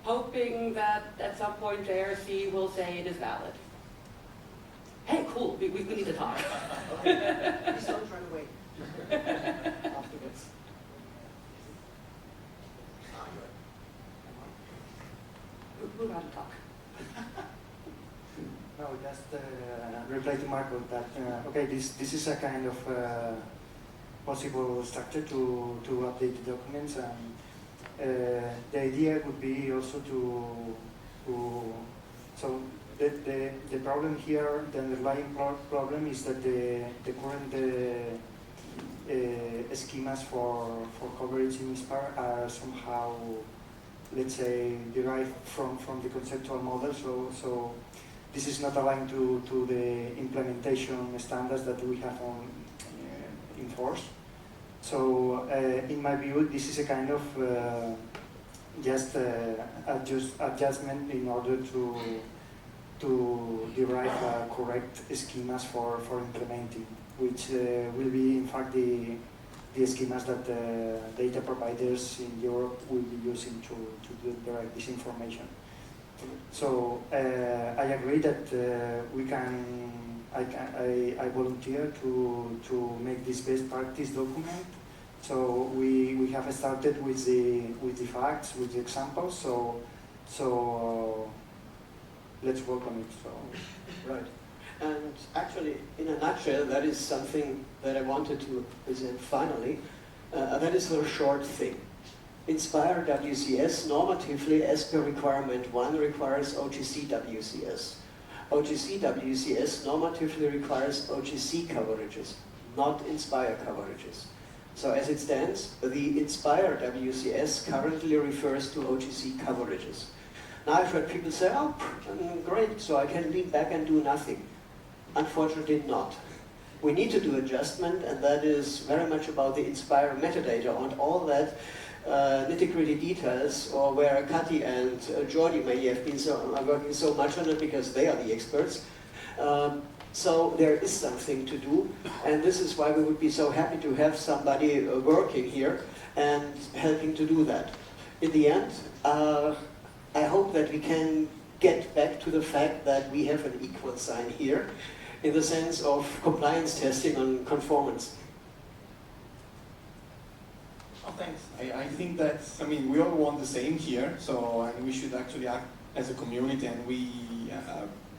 hoping that at some point JRC will say it is valid? Hey, cool, we need to talk. Please don't run away afterwards. We're about to talk. No, just reply to Marco that okay, this is a kind of possible structure to update the documents, and the idea would be also so the problem here, the underlying problem is that the current schemas for coverage in INSPIRE are somehow, let's say, derived from the conceptual model. So this is not aligned to the implementation standards that we have in force. So in my view, this is a kind of just adjustment in order to derive correct schemas for implementing, which will be in fact the schemas that data providers in Europe will be using to derive this information. So I agree that I volunteer to make this best practice document. So we have started with the facts, with the examples. So let's work on it. So Right. And actually, in a nutshell, that is something that I wanted to present finally. That is a short thing. Inspire WCS normatively, as per requirement 1, requires OGC WCS. OGC WCS normatively requires OGC coverages, not Inspire coverages. So as it stands, the Inspire WCS currently refers to OGC coverages. Now I've heard people say, oh, great, so I can lean back and do nothing. Unfortunately not. We need to do adjustment, and that is very much about the Inspire metadata and all that nitty-gritty details, or where Kathi and Jordi may have been working so much on it because they are the experts. So there is something to do, and this is why we would be so happy to have somebody working here and helping to do that. In the end, I hope that we can get back to the fact that we have an equal sign here in the sense of compliance testing on conformance. Oh, thanks. I think that, we all want the same here, so and we should actually act as a community, and we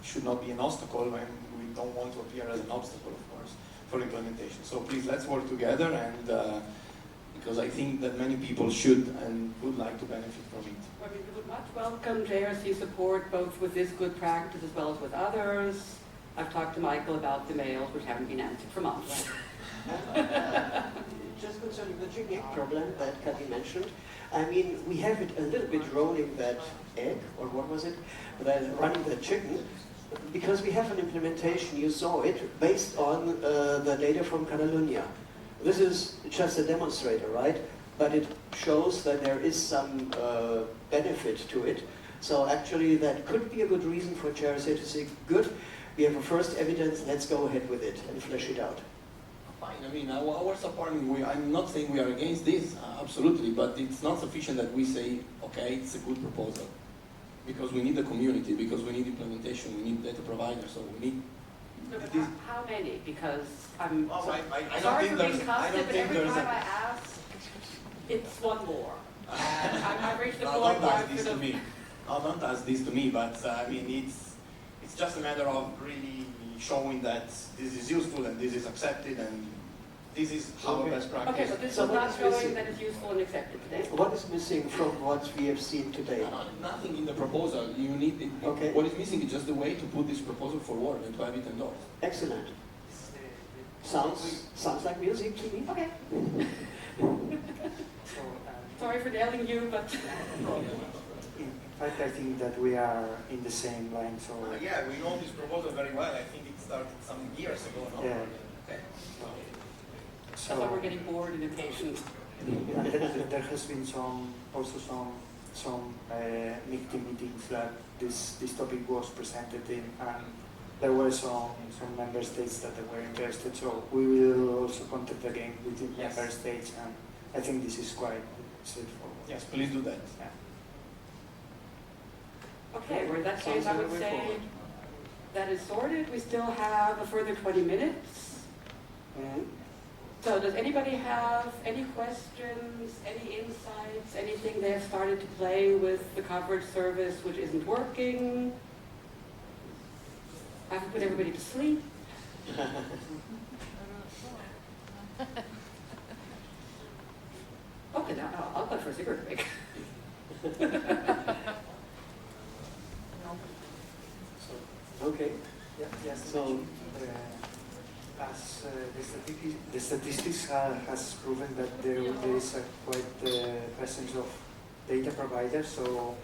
should not be an obstacle, and we don't want to appear as an obstacle, of course, for implementation. So please, let's work together, and because I think that many people should and would like to benefit from it. Well, we would much welcome JRC support, both with this good practice as well as with others. I've talked to Michael about the mails, which haven't been answered for months. Just concerning the chicken problem that Kathi mentioned, we have it a little bit rolling that egg, or what was it, that running the chicken, because we have an implementation, you saw it, based on the data from Catalonia. This is just a demonstrator, right? But it shows that there is some benefit to it. So actually that could be a good reason for JRC to say, good, we have a first evidence, let's go ahead with it and flesh it out. Fine, our support, I'm not saying we are against this, absolutely, but it's not sufficient that we say, okay, it's a good proposal. Because we need the community, because we need implementation, we need data providers, so we need... No, but how many? Because I'm I sorry don't for think being constant, but every there's time I ask, it's one more. I've reached the No, point don't where I ask this could to me. No, don't ask this to me, but it's just a matter of really showing that this is useful and this is accepted and this is our best practice. Okay, but this So is what not is showing missing? that it's useful and accepted today. What is missing from what we have seen today? Nothing in the proposal. You need it. Okay. What is missing is just the way to put this proposal forward and to have it endorsed. Excellent. Sounds like music to me. Okay. So, Sorry for nailing you, but in fact, I think that we are in the same line. So Yeah, we know this proposal very well. I think it started some years ago. No? yeah. Okay. that's why we're getting bored and impatient. There has been some meetings that this topic was presented in, and there were some member states that were interested. So we will also contact again with the Yes. member states, and I think this is quite straightforward. Yes, please do that. Yeah. Okay, well in that Sounds case I like a would way say forward. that is sorted. We still have a further 20 minutes. Mhm. So does anybody have any questions, any insights, anything they have started to play with the coverage service which isn't working? I have to put everybody to sleep. Okay, now I'll go for a cigarette break. Okay. Yeah, yes. So, as the statistics has proven that there is a quite presence of data providers, so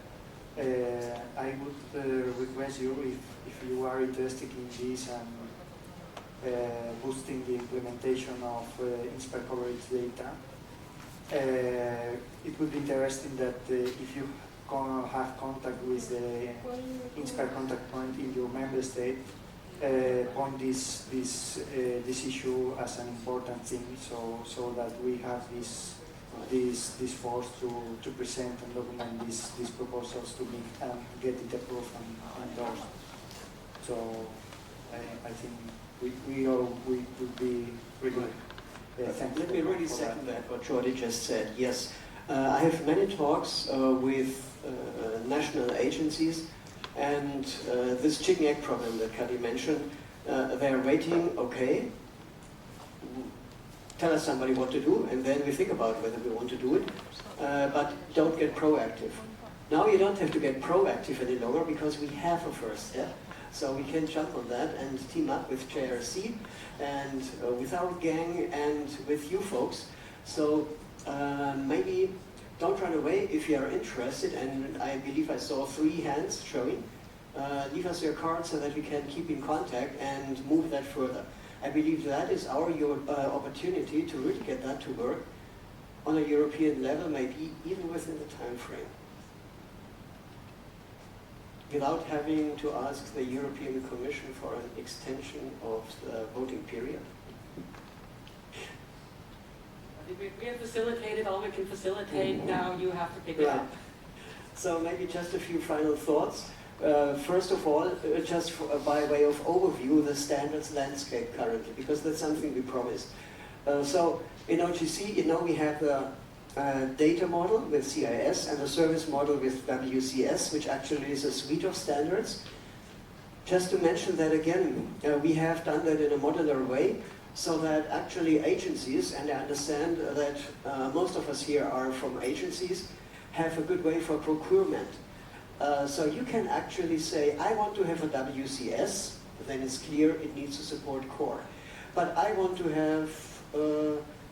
I would request you, if you are interested in this and boosting the implementation of INSPIRE coverage data, it would be interesting that if you have contact with the INSPIRE contact point in your member state, point this issue as an important thing, so that we have this force to present and document these proposals to be get it approved and endorsed. So I think we would be really thankful. let me really second that, what Jordi just said. Yes, I have many talks with national agencies, and this chicken egg problem that Kathi mentioned, they're waiting, okay, tell us somebody what to do, and then we think about whether we want to do it, but don't get proactive. Now you don't have to get proactive any longer because we have a first step. So we can jump on that and team up with JRC and with our gang and with you folks. So maybe don't run away if you are interested, and I believe I saw 3 hands showing. Leave us your card so that we can keep in contact and move that further. I believe that is our opportunity to really get that to work on a European level, maybe even within the time frame, without having to ask the European Commission for an extension of the voting period. We have facilitated all we can facilitate. Now you have to pick it up. So maybe just a few final thoughts. First of all, just by way of overview, the standards landscape currently, because that's something we promised. So in OGC, we have the data model with CIS and the service model with WCS, which actually is a suite of standards. Just to mention that again, we have done that in a modular way, so that actually agencies, and I understand that most of us here are from agencies, have a good way for procurement. So you can actually say, I want to have a WCS, then it's clear it needs to support core. But I want to have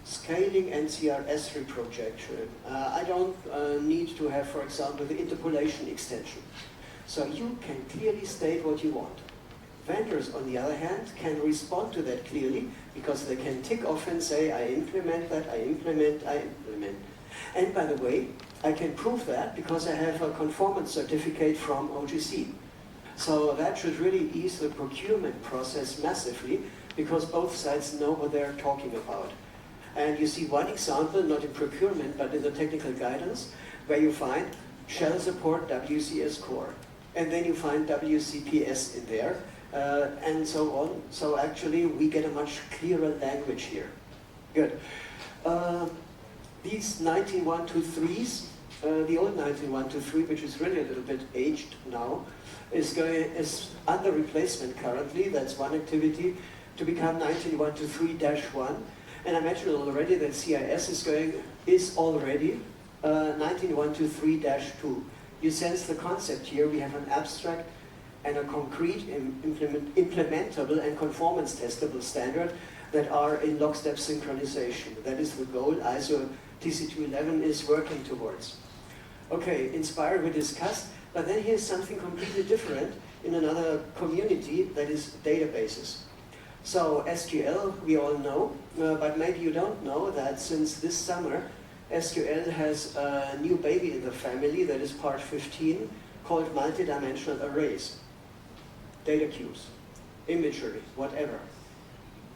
scaling and CRS reprojection. I don't need to have, for example, the interpolation extension. So you can clearly state what you want. Vendors, on the other hand, can respond to that clearly, because they can tick off and say, I implement that, I implement. And by the way, I can prove that because I have a conformance certificate from OGC. So that should really ease the procurement process massively, because both sides know what they're talking about. And you see one example, not in procurement, but in the technical guidance, where you find shall support WCS core. And then you find WCPS in there, and so on. So actually, we get a much clearer language here. Good. These 19123s, the old 19123, which is really a little bit aged now, is under replacement currently. That's one activity, to become 19123-1. And I mentioned already that CIS is already 19123-2. You sense the concept here. We have an abstract and a concrete implementable and conformance testable standard that are in lockstep synchronization. That is the goal ISO TC211 is working towards. Okay, Inspire we discussed, but then here's something completely different in another community, that is databases. So SQL, we all know, but maybe you don't know that since this summer, SQL has a new baby in the family, that is part 15, called multidimensional arrays. Data cubes, imagery, whatever.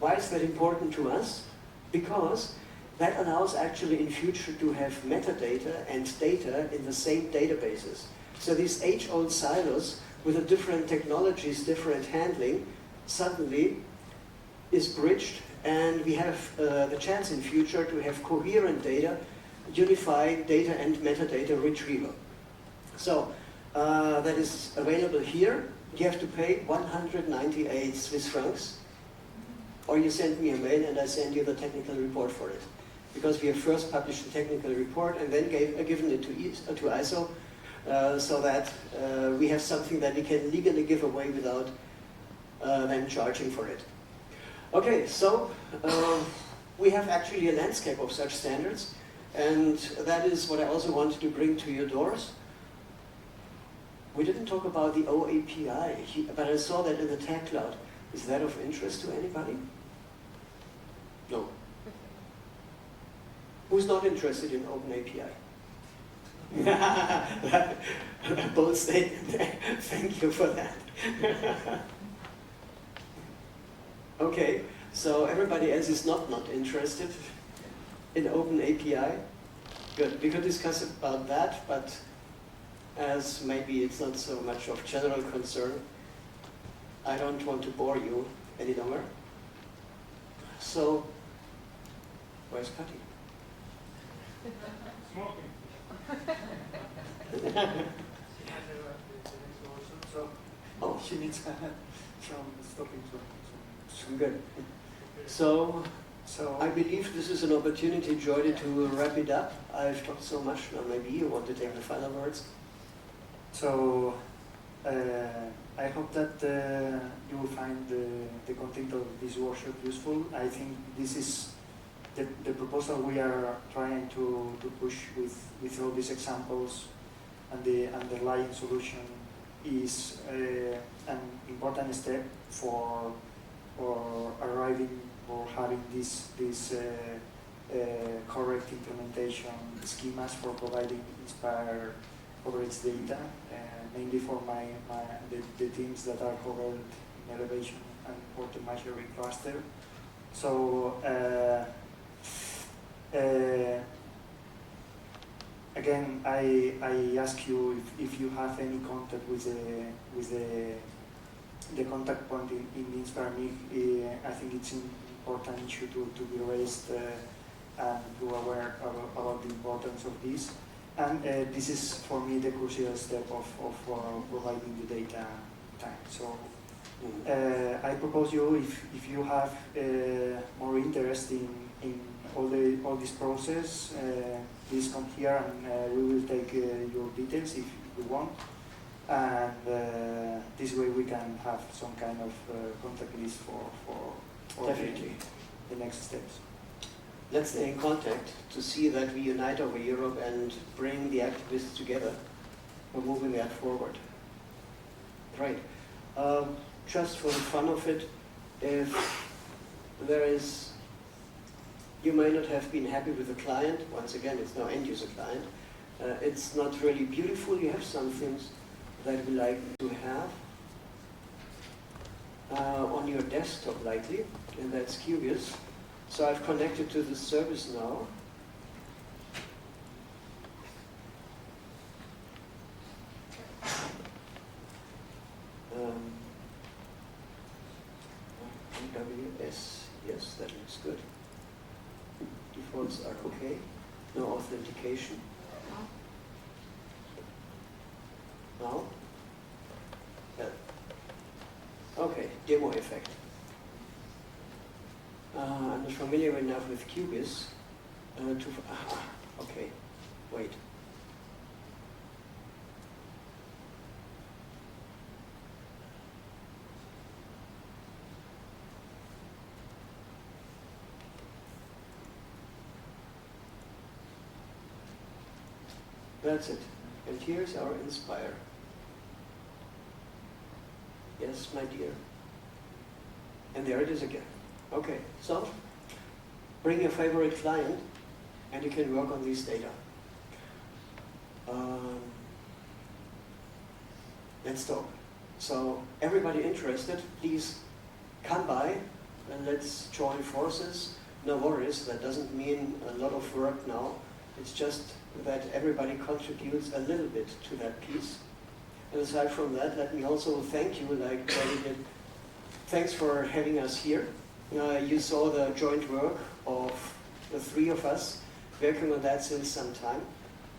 Why is that important to us? Because that allows actually in future to have metadata and data in the same databases. So these age-old silos with the different technologies, different handling, suddenly is bridged, and we have the chance in future to have coherent data, unified data and metadata retrieval. So that is available here. You have to pay 198 Swiss francs, or you send me a mail and I send you the technical report for it. Because we have first published the technical report and then given it to ISO, so that we have something that we can legally give away without them charging for it. Okay, so we have actually a landscape of such standards, and that is what I also wanted to bring to your doors. We didn't talk about the OAPI, but I saw that in the tag cloud. Is that of interest to anybody? No. Who's not interested in OpenAPI? Bold statement. Thank you for that. Okay, so everybody else is not interested in OpenAPI. Good. We could discuss about that, but as maybe it's not so much of general concern, I don't want to bore you any longer. So, where's Kathi? Smoking. So Oh, she needs a hand from stopping to. good. So, So I believe this is an opportunity, Jordi, to wrap it up. I've talked so much now. Maybe you want to take the final words. So I hope that you will find the content of this workshop useful. I think this is the proposal we are trying to push with all these examples, and the underlying solution is an important step for arriving or having this correct implementation schemas for providing INSPIRE coverage data, mainly for the teams that are covered in elevation and water measuring cluster. So again, I ask you if you have any contact with the contact point in INSPIRE MIG. I think it's an important issue to be raised and to aware about the importance of this. And this is, for me, the crucial step of providing the data time. So I propose you, if you have more interest in all this process, please come here and we will take your details if you want. And this way we can have some kind of contact list for Definitely. the next steps. Let's stay in contact to see that we unite over Europe and bring the activists together for moving that forward. Right. Just for the fun of it, if there is, you may not have been happy with the client. Once again, it's no end user client. It's not really beautiful. You have some things that we like to have on your desktop likely, and that's curious. So I've connected to the service now. WS, yes, that looks good. Defaults are okay. No authentication. Now? Yeah. Okay, demo effect. I'm not familiar enough with QGIS okay, wait. That's it. And here's our INSPIRE. Yes, my dear. And there it is again. Okay, so bring your favorite client and you can work on these data. Let's talk. So everybody interested, please come by and let's join forces. No worries, that doesn't mean a lot of work now. It's just that everybody contributes a little bit to that piece. And aside from that, let me also thank you, like Jordi did. Thanks for having us here. You saw the joint work of the three of us, working on that since some time.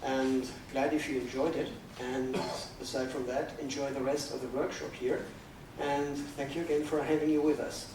and glad if you enjoyed it. And aside from that, enjoy the rest of the workshop here. And thank you again for having you with us.